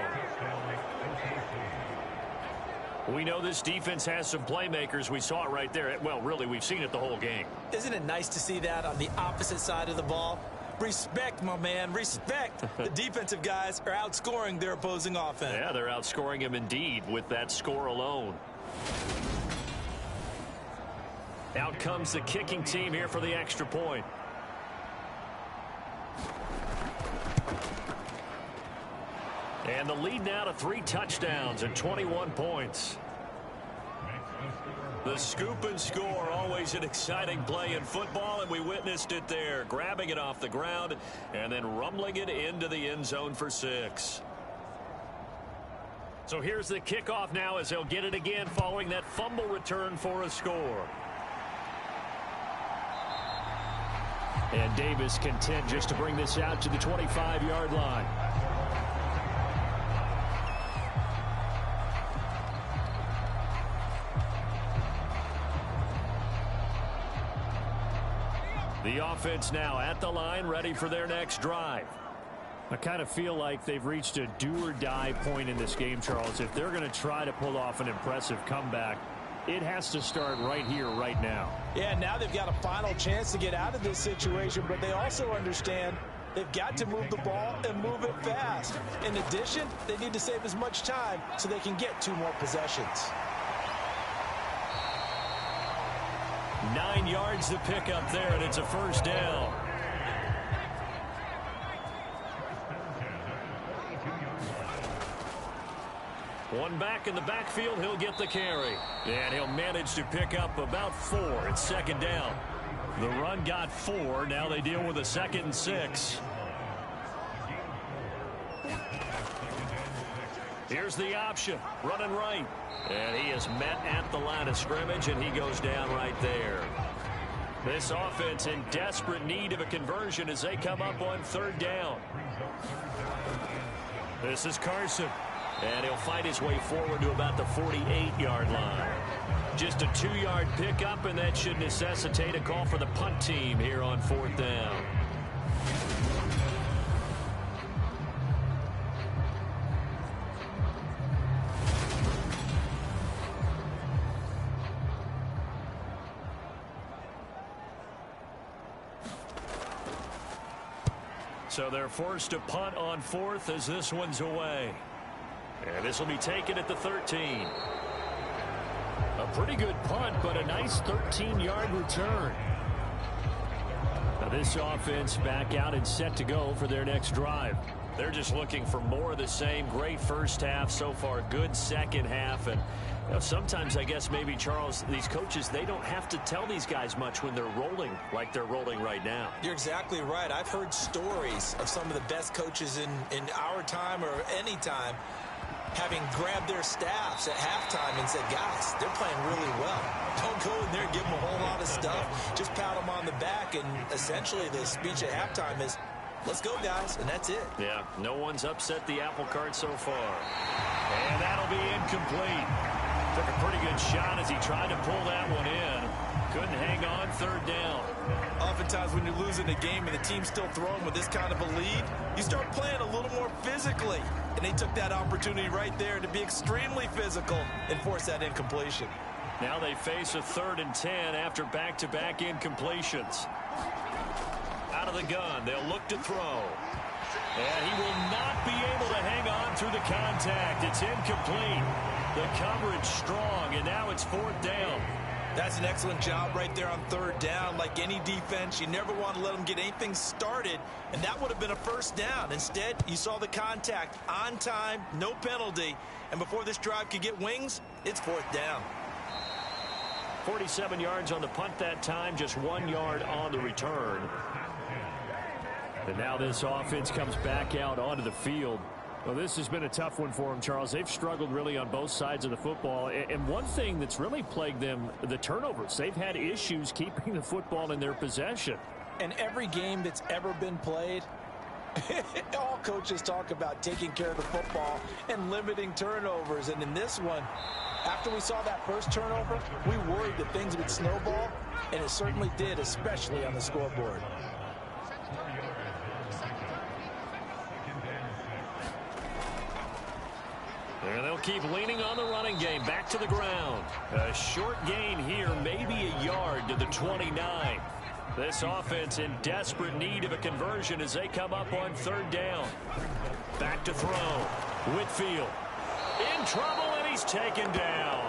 We know this defense has some playmakers. We saw it right there. Well, really, we've seen it the whole game. Isn't it nice to see that on the opposite side of the ball? Respect, my man, respect. The defensive guys are outscoring their opposing offense. Yeah, they're outscoring him indeed with that score alone. Out comes the kicking team here for the extra point. And the lead now to 3 touchdowns and 21 points. The scoop and score, always an exciting play in football, and we witnessed it there. Grabbing it off the ground and then rumbling it into the end zone for 6. So here's the kickoff now as they'll get it again following that fumble return for a score. And Davis content just to bring this out to the 25-yard line. The offense now at the line, ready for their next drive. I kind of feel like they've reached a do-or-die point in this game, Charles. If they're going to try to pull off an impressive comeback, it has to start right here, right now. Yeah, now they've got a final chance to get out of this situation, but they also understand they've got to move the ball and move it fast. In addition, they need to save as much time so they can get 2 more possessions. 9 yards to pick up there, and it's a first down. One back in the backfield, he'll get the carry. And he'll manage to pick up about 4. It's second down. The run got 4. Now they deal with a 2nd and 6. Here's the option. Running right. And he is met at the line of scrimmage, and he goes down right there. This offense in desperate need of a conversion as they come up on third down. This is Carson. And he'll fight his way forward to about the 48-yard line. Just a 2-yard pickup, and that should necessitate a call for the punt team here on 4th down. So they're forced to punt on 4th as this one's away. And this will be taken at the 13. A pretty good punt, but a nice 13-yard return. Now this offense back out and set to go for their next drive. They're just looking for more of the same. Great first half so far. Good second half. And you know, sometimes I guess maybe, Charles, these coaches, they don't have to tell these guys much when they're rolling like they're rolling right now. You're exactly right. I've heard stories of some of the best coaches in our time or any time having grabbed their staffs at halftime and said, guys, they're playing really well. Don't go in there and give them a whole lot of stuff. Just pat them on the back. And essentially the speech at halftime is, let's go, guys, and that's it. Yeah, no one's upset the apple cart so far. And that'll be incomplete. Took a pretty good shot as he tried to pull that one in. Couldn't hang on 3rd down. Oftentimes when you're losing a game and the team's still throwing with this kind of a lead, you start playing a little more physically. And they took that opportunity right there to be extremely physical and force that incompletion. Now they face a 3rd and 10 after back-to-back incompletions. Out of the gun, they'll look to throw. And he will not be able to hang on through the contact. It's incomplete. The coverage strong, and now it's 4th down. That's an excellent job right there on 3rd down. Like any defense, you never want to let them get anything started, and that would have been a 1st down. Instead, you saw the contact on time, no penalty, and before this drive could get wings, it's 4th down. 47 yards on the punt that time, just 1 yard on the return. And now this offense comes back out onto the field. Well, this has been a tough one for them, Charles. They've struggled really on both sides of the football. And one thing that's really plagued them, the turnovers. They've had issues keeping the football in their possession. And every game that's ever been played, all coaches talk about taking care of the football and limiting turnovers. And in this one, after we saw that first turnover, we worried that things would snowball, and it certainly did, especially on the scoreboard. And they'll keep leaning on the running game. Back to the ground. A short gain here, maybe a yard to the 29. This offense in desperate need of a conversion as they come up on 3rd down. Back to throw. Whitfield in trouble, and he's taken down.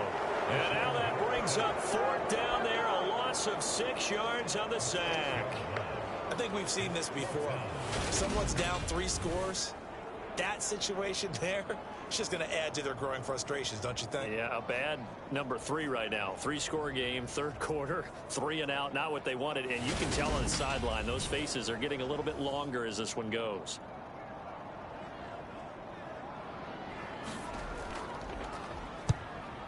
And now that brings up 4th down there. A loss of 6 yards on the sack. I think we've seen this before. Someone's down 3 scores. That situation there, it's just going to add to their growing frustrations, don't you think? Yeah, a bad number 3 right now. 3-score game, 3rd quarter, 3 and out, not what they wanted. And you can tell on the sideline, those faces are getting a little bit longer as this one goes.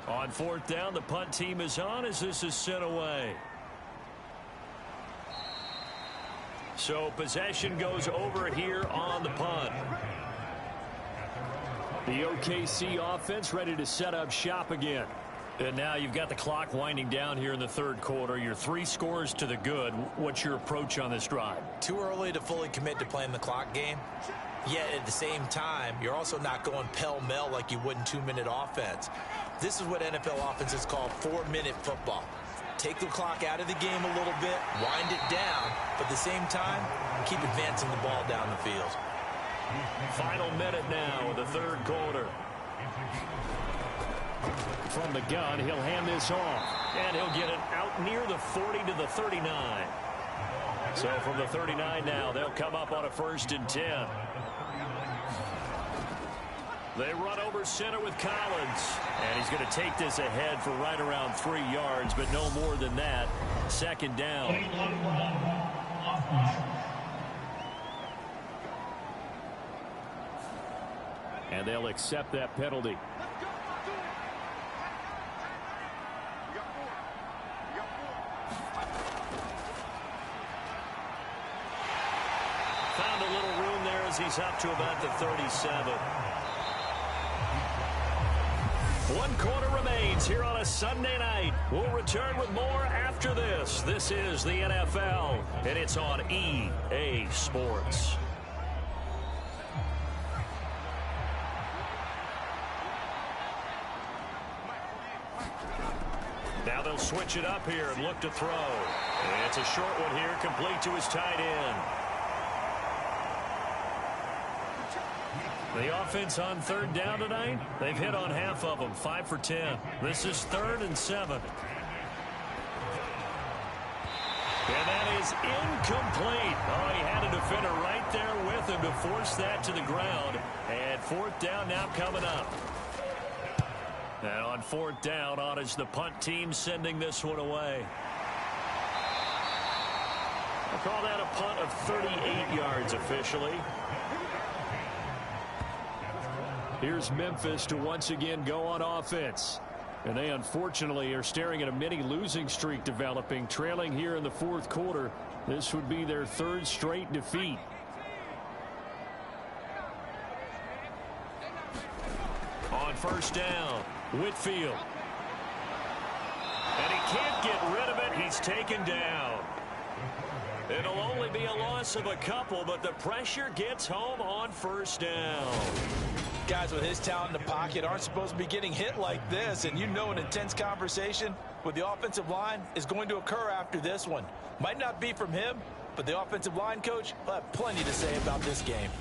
On 4th down, the punt team is on as this is sent away. So possession goes over here on the punt. The OKC offense ready to set up shop again. And now you've got the clock winding down here in the 3rd quarter. You're 3 scores to the good. What's your approach on this drive? Too early to fully commit to playing the clock game. Yet at the same time, you're also not going pell-mell like you would in 2-minute offense. This is what NFL offenses call 4-minute football. Take the clock out of the game a little bit, wind it down, but at the same time, keep advancing the ball down the field. Final minute now of the 3rd quarter. From the gun, he'll hand this off, and he'll get it out near the 40 to the 39. So from the 39 now, they'll come up on a 1st and 10. They run over center with Collins, and he's going to take this ahead for right around 3 yards, but no more than that. 2nd down. And they'll accept that penalty. Found a little room there as he's up to about the 37. 1 quarter remains here on a Sunday night. We'll return with more after this. This is the NFL, and it's on EA Sports. Now they'll switch it up here and look to throw. It's a short one here, complete to his tight end. The offense on 3rd down tonight, they've hit on half of them, 5 for 10. This is 3rd and 7. And that is incomplete. Oh, he had a defender right there with him to force that to the ground. And 4th down now coming up. And on 4th down, on is the punt team sending this one away. I'll call that a punt of 38 yards officially. Here's Memphis to once again go on offense. And they unfortunately are staring at a mini losing streak developing, trailing here in the 4th quarter. This would be their 3rd straight defeat. On 1st down, Whitfield. And he can't get rid of it. He's taken down. It'll only be a loss of a couple, but the pressure gets home on 1st down. Guys with his talent in the pocket aren't supposed to be getting hit like this, and you know an intense conversation with the offensive line is going to occur after this one. Might not be from him, but the offensive line coach will have plenty to say about this game.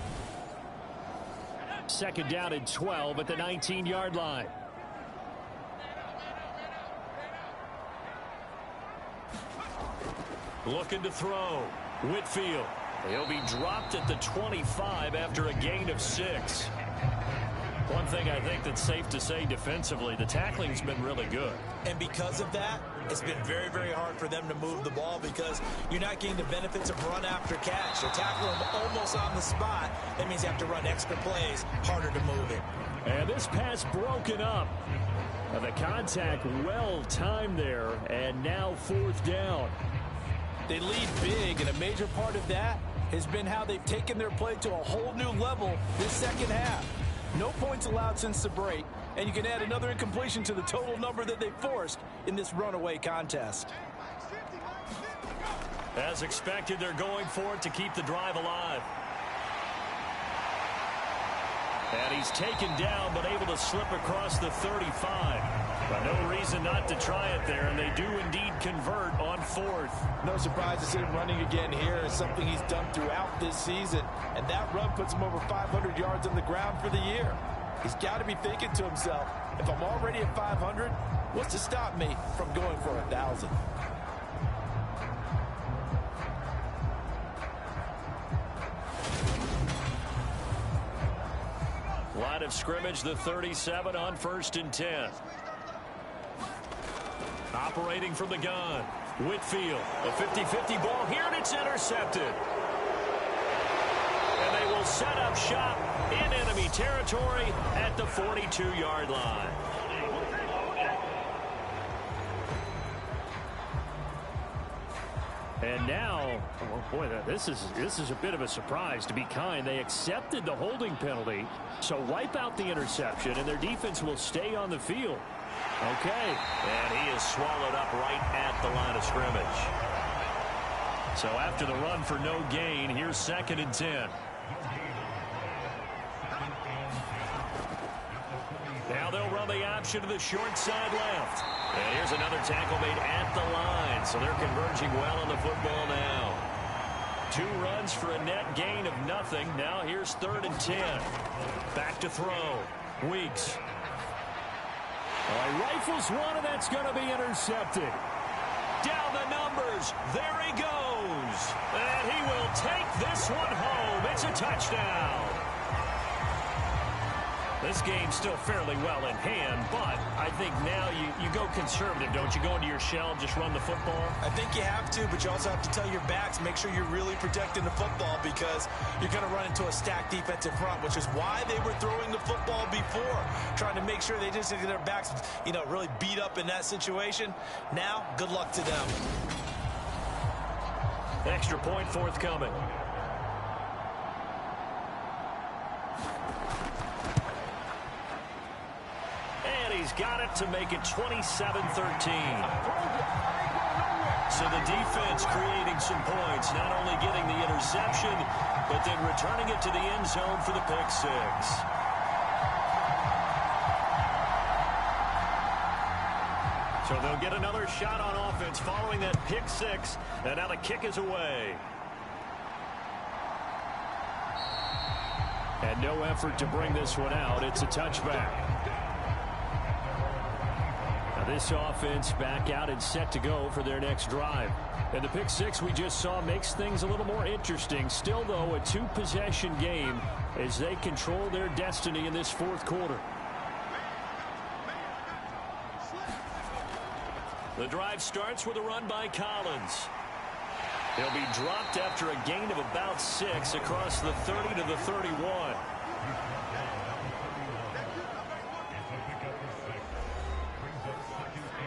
2nd down and 12 at the 19-yard line. Looking to throw. Whitfield. He'll be dropped at the 25 after a gain of 6. One thing I think that's safe to say defensively, the tackling's been really good. And because of that, it's been very, very hard for them to move the ball because you're not getting the benefits of run after catch. They're tackling them almost on the spot. That means you have to run extra plays, harder to move it. And this pass broken up. And the contact well timed there, and now 4th down. They lead big, and a major part of that has been how they've taken their play to a whole new level this 2nd half. No points allowed since the break, and you can add another incompletion to the total number that they forced in this runaway contest. As expected, they're going for it to keep the drive alive. And he's taken down, but able to slip across the 35. But no reason not to try it there, and they do indeed convert on 4th. No surprise to see him running again here. It's something he's done throughout this season, and that run puts him over 500 yards on the ground for the year. He's got to be thinking to himself, if I'm already at 500, what's to stop me from going for 1,000? Line of scrimmage, the 37 on 1st and 10. Operating from the gun, Whitfield, a 50-50 ball here, and it's intercepted. And they will set up shop in enemy territory at the 42-yard line. And now, oh boy, this is a bit of a surprise. To be kind, they accepted the holding penalty, so wipe out the interception, and their defense will stay on the field. Okay, and he is swallowed up right at the line of scrimmage. So after the run for no gain, here's 2nd and 10. Now they'll run the option to the short side left. And here's another tackle made at the line, so they're converging well on the football now. 2 runs for a net gain of nothing. Now here's 3rd and 10. Back to throw. Weeks. Rifles one, and that's going to be intercepted. Down the numbers. There he goes. And he will take this one home. It's a touchdown. This game's still fairly well in hand, but I think now you go conservative, don't you? Go into your shell and just run the football? I think you have to, but you also have to tell your backs, make sure you're really protecting the football because you're going to run into a stacked defensive front, which is why they were throwing the football before, trying to make sure they just get their backs, really beat up in that situation. Now, good luck to them. Extra point forthcoming. He's got it to make it 27-13. So the defense creating some points, not only getting the interception, but then returning it to the end zone for the pick six. So they'll get another shot on offense following that pick six, and now the kick is away. And no effort to bring this one out. It's a touchback. Now this offense back out and set to go for their next drive. And the pick six we just saw makes things a little more interesting. Still, though, a two-possession game as they control their destiny in this fourth quarter. The drive starts with a run by Collins. He'll be dropped after a gain of about 6 across the 30 to the 31.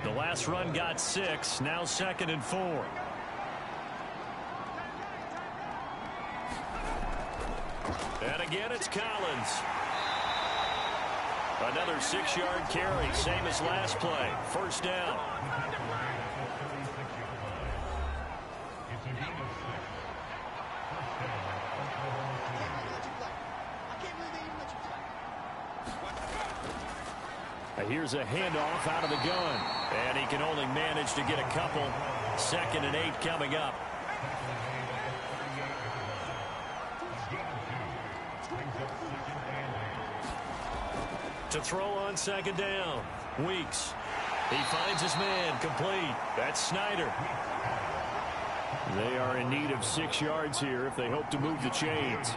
The last run got 6, now 2nd and 4. And again, it's Collins. Another 6-yard carry, same as last play. First down. Here's a handoff out of the gun. And he can only manage to get a couple. 2nd and 8 coming up. To throw on 2nd down. Weeks. He finds his man complete. That's Snyder. They are in need of 6 yards here if they hope to move the chains.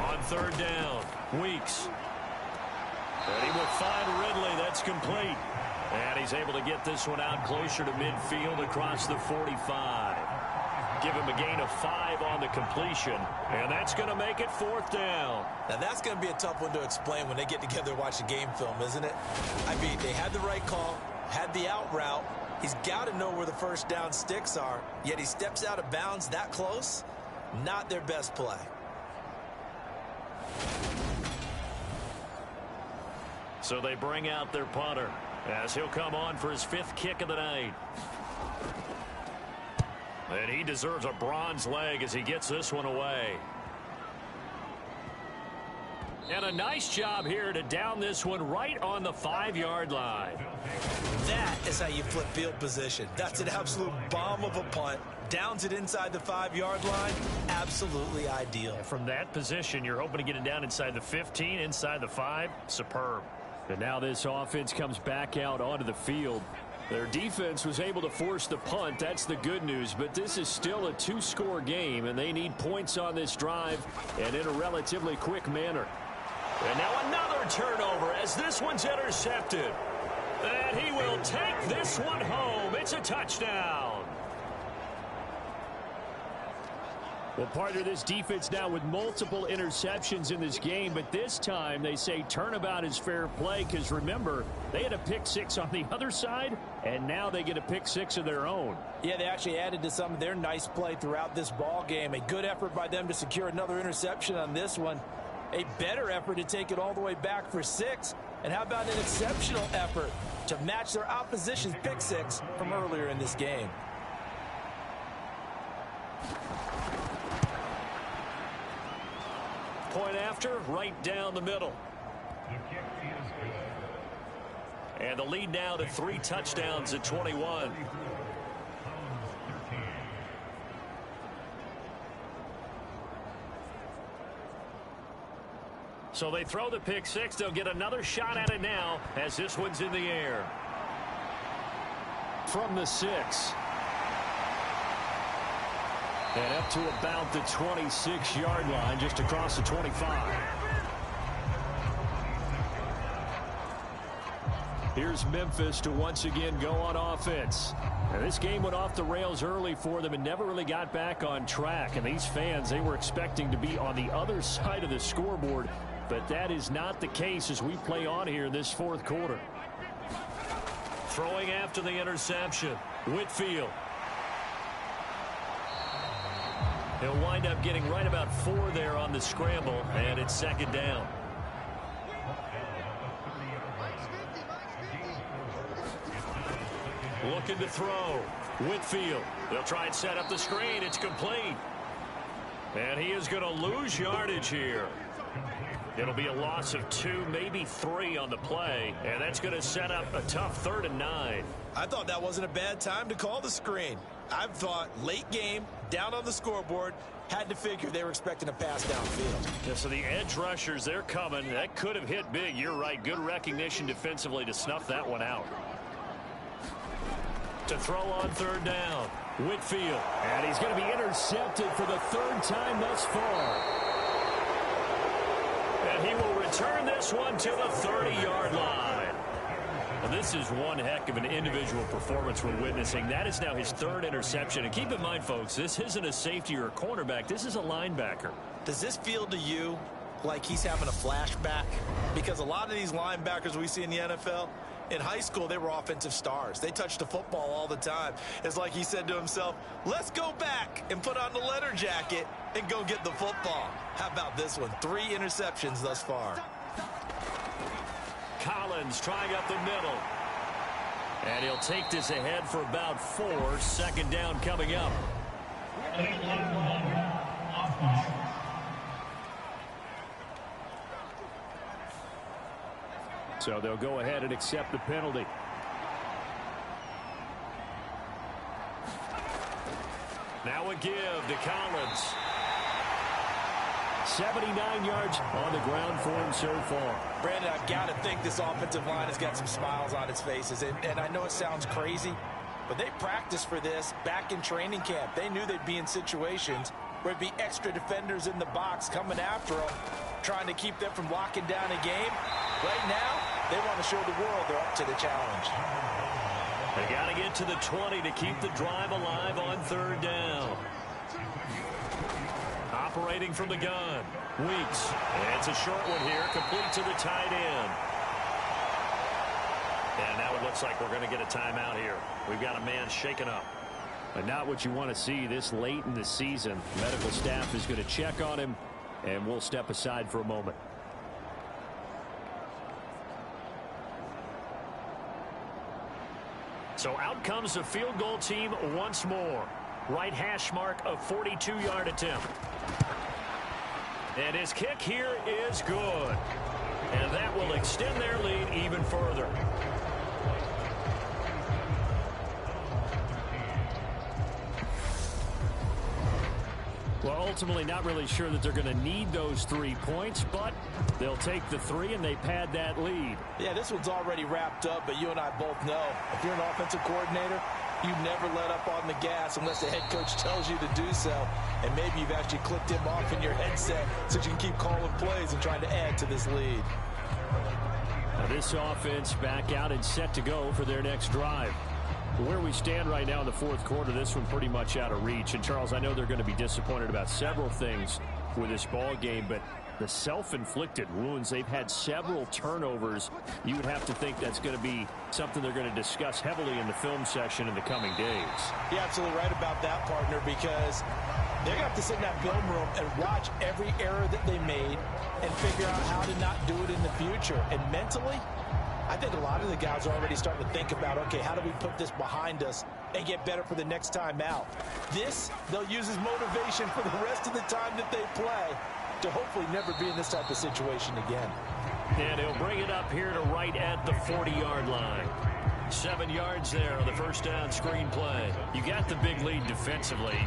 On 3rd down. Weeks. And he will find Ridley. That's complete. And he's able to get this one out closer to midfield across the 45. Give him a gain of 5 on the completion. And that's going to make it 4th down. Now that's going to be a tough one to explain when they get together and watch the game film, isn't it? I mean, they had the right call, had the out route. He's got to know where the first down sticks are. Yet he steps out of bounds that close. Not their best play. So they bring out their punter as he'll come on for his 5th kick of the night. And he deserves a bronze leg as he gets this one away. And a nice job here to down this one right on the 5-yard line. That is how you flip field position. That's an absolute bomb of a punt. Downs it inside the 5-yard line. Absolutely ideal. From that position, you're hoping to get it down inside the 15, inside the 5. Superb. And now this offense comes back out onto the field. Their defense was able to force the punt. That's the good news. But this is still a 2-score game, and they need points on this drive and in a relatively quick manner. And now another turnover as this one's intercepted. And he will take this one home. It's a touchdown. Well, partner, this defense now with multiple interceptions in this game, but this time they say turnabout is fair play because, remember, they had a pick 6 on the other side, and now they get a pick 6 of their own. Yeah, they actually added to some of their nice play throughout this ball game. A good effort by them to secure another interception on this one. A better effort to take it all the way back for 6. And how about an exceptional effort to match their opposition's pick 6 from earlier in this game? Point after, right down the middle. And the lead now to 3 touchdowns at 21. So they throw the pick 6. They'll get another shot at it now as this one's in the air. From the 6. And up to about the 26-yard line, just across the 25. Here's Memphis to once again go on offense. And this game went off the rails early for them and never really got back on track. And these fans, they were expecting to be on the other side of the scoreboard. But that is not the case as we play on here in this fourth quarter. Throwing after the interception, Whitfield. He'll wind up getting right about 4 there on the scramble, and it's 2nd down. Looking to throw. Whitfield. They'll try and set up the screen. It's complete. And he is going to lose yardage here. It'll be a loss of 2, maybe 3 on the play, and that's going to set up a tough 3rd and 9. I thought that wasn't a bad time to call the screen. I thought late game, down on the scoreboard, had to figure they were expecting a pass downfield. Yeah, so the edge rushers, they're coming. That could have hit big. You're right. Good recognition defensively to snuff that one out. To throw on 3rd down. Whitfield. And he's going to be intercepted for the 3rd time thus far. And he will return this one to the 30-yard line. Well, this is one heck of an individual performance we're witnessing. That is now his 3rd interception. And keep in mind, folks, this isn't a safety or a cornerback. This is a linebacker. Does this feel to you like he's having a flashback? Because a lot of these linebackers we see in the NFL, in high school, they were offensive stars. They touched the football all the time. It's like he said to himself, let's go back and put on the leather jacket and go get the football. How about this one? 3 interceptions thus far. Collins trying up the middle. And he'll take this ahead for about 4. 2nd down coming up. So they'll go ahead and accept the penalty. Now a give to Collins. 79 yards on the ground for him so far. Brandon, I've got to think this offensive line has got some smiles on its faces. And I know it sounds crazy, but they practiced for this back in training camp. They knew they'd be in situations where it'd be extra defenders in the box coming after them, trying to keep them from locking down a game. Right now, they want to show the world they're up to the challenge. They got to get to the 20 to keep the drive alive on 3rd down. Operating from the gun. Weeks. And it's a short one here, complete to the tight end. And now it looks like we're going to get a timeout here. We've got a man shaken up. But not what you want to see this late in the season. Medical staff is going to check on him, and we'll step aside for a moment. So out comes the field goal team once more. Right hash mark, a 42-yard attempt. And his kick here is good. And that will extend their lead even further. Well, ultimately not really sure that they're going to need those 3 points, but they'll take the 3 and they pad that lead. Yeah, this one's already wrapped up, but you and I both know if you're an offensive coordinator, you never let up on the gas unless the head coach tells you to do so. And maybe you've actually clicked him off in your headset so you can keep calling plays and trying to add to this lead. Now this offense back out and set to go for their next drive. Where we stand right now in the 4th quarter, this one pretty much out of reach. And, Charles, I know they're going to be disappointed about several things with this ball game, but the self-inflicted wounds, they've had several turnovers. You would have to think that's going to be something they're going to discuss heavily in the film session in the coming days. You're absolutely right about that, partner, because they're going to have to sit in that film room and watch every error that they made and figure out how to not do it in the future. And mentally, I think a lot of the guys are already starting to think about, okay, how do we put this behind us and get better for the next time out? This, they'll use as motivation for the rest of the time that they play to hopefully never be in this type of situation again. And he'll bring it up here to right at the 40-yard line. 7 yards there on the first down screen play. You got the big lead defensively.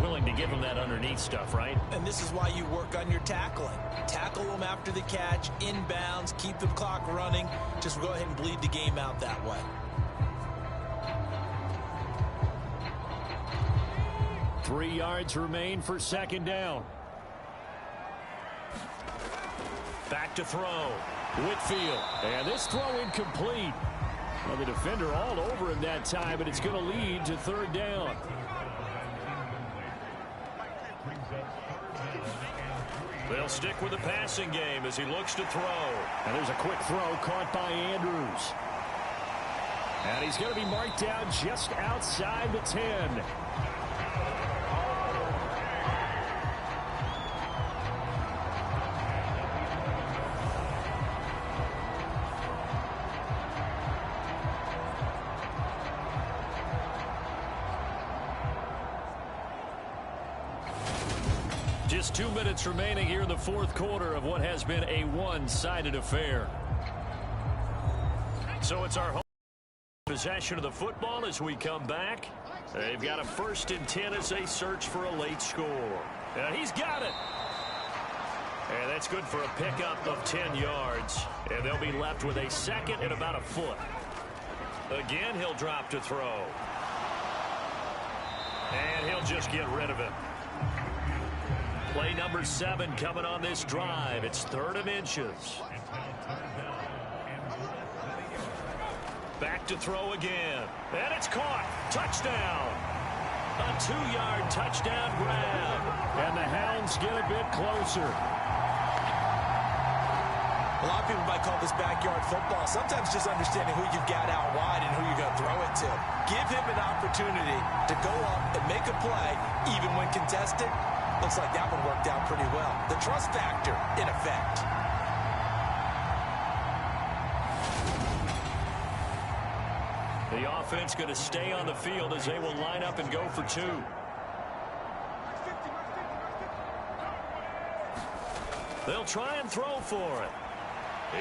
Willing to give them that underneath stuff, right? And this is why you work on your tackling. Tackle them after the catch, inbounds, keep the clock running. Just go ahead and bleed the game out that way. 3 yards remain for 2nd down. Back to throw. Whitfield. And this throw incomplete. Well, the defender all over him that time, but it's going to lead to 3rd down. They'll stick with the passing game as he looks to throw. And there's a quick throw caught by Andrews. And he's going to be marked down just outside the 10. Just 2 minutes remaining here in the fourth quarter of what has been a one-sided affair. So it's our home possession of the football as we come back. They've got a 1st and 10 as they search for a late score. And he's got it. And that's good for a pickup of 10 yards. And they'll be left with a 2nd and about a foot. Again, he'll drop to throw. And he'll just get rid of it. Play number 7 coming on this drive. It's 3rd and inches. Back to throw again. And it's caught. Touchdown. A 2-yard touchdown grab. And the Hounds get a bit closer. A lot of people might call this backyard football. Sometimes just understanding who you've got out wide and who you're going to throw it to. Give him an opportunity to go up and make a play, even when contested. Looks like that one worked out pretty well. The trust factor in effect. The offense going to stay on the field as they will line up and go for 2. They'll try and throw for it.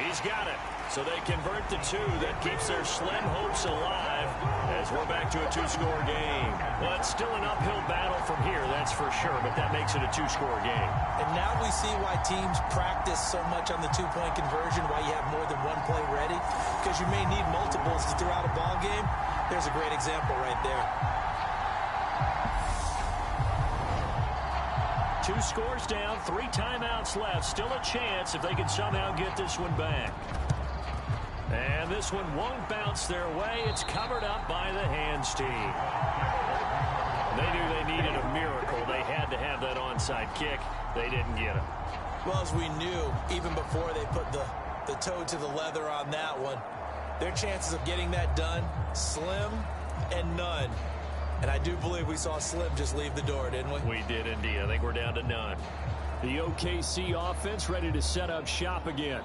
He's got it. So they convert the 2. That keeps their slim hopes alive as we're back to a 2-score game. Well, it's still an uphill battle from here, that's for sure, but that makes it a 2-score game. And now we see why teams practice so much on the 2-point conversion, why you have more than one play ready, because you may need multiples to throw out a ball game. There's a great example right there. 2 scores down, 3 timeouts left. Still a chance if they can somehow get this one back. And this one won't bounce their way. It's covered up by the hands team. They knew they needed a miracle. They had to have that onside kick. They didn't get it. Well, as we knew, even before they put the toe to the leather on that one, their chances of getting that done, slim and none. And I do believe we saw Slim just leave the door, didn't we? We did indeed. I think we're down to none. The OKC offense ready to set up shop again.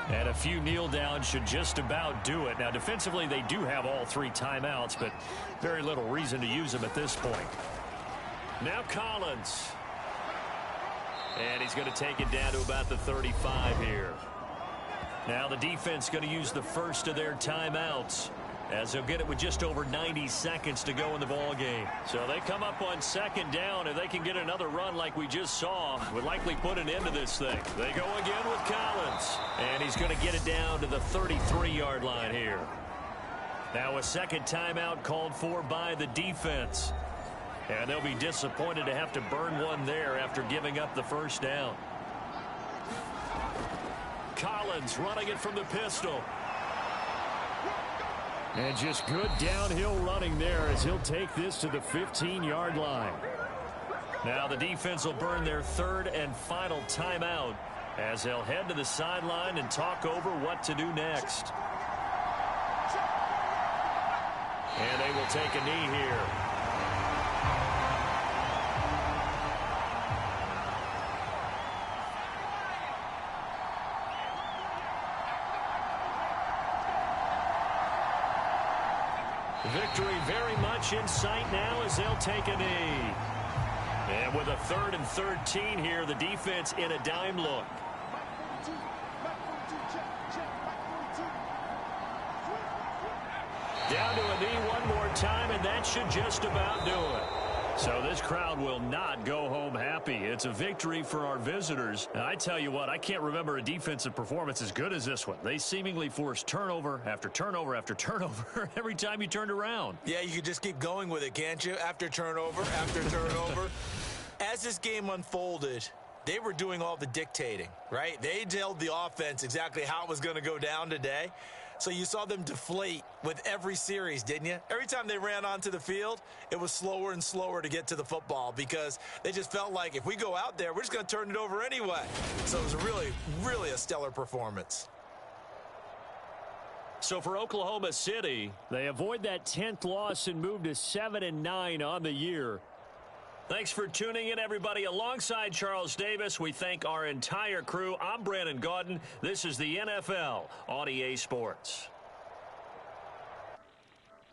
And a few kneel downs should just about do it. Now, defensively, they do have all 3 timeouts, but very little reason to use them at this point. Now Collins. And he's going to take it down to about the 35 here. Now the defense going to use the first of their timeouts, as they'll get it with just over 90 seconds to go in the ball game. So they come up on 2nd down. If they can get another run like we just saw, would likely put an end to this thing. They go again with Collins. And he's going to get it down to the 33-yard line here. Now a 2nd timeout called for by the defense. And they'll be disappointed to have to burn one there after giving up the 1st down. Collins running it from the pistol. And just good downhill running there as he'll take this to the 15-yard line. Now the defense will burn their 3rd and final timeout as they'll head to the sideline and talk over what to do next. And they will take a knee here. Victory very much in sight now as they'll take a knee. And with a 3rd and 13 here, the defense in a dime look. Down to a knee one more time, and that should just about do it. So this crowd will not go home happy. It's a victory for our visitors. And I tell you what, I can't remember a defensive performance as good as this one. They seemingly forced turnover after turnover after turnover every time you turned around. Yeah, you could just keep going with it, can't you? After turnover, after turnover. As this game unfolded, they were doing all the dictating, right? They told the offense exactly how it was going to go down today. So you saw them deflate with every series, didn't you? Every time they ran onto the field, it was slower and slower to get to the football because they just felt like if we go out there, we're just going to turn it over anyway. So it was really, really a stellar performance. So for Oklahoma City, they avoid that 10th loss and move to 7-9 on the year. Thanks for tuning in, everybody. Alongside Charles Davis, we thank our entire crew. I'm Brandon Gaudin. This is the NFL on EA Sports.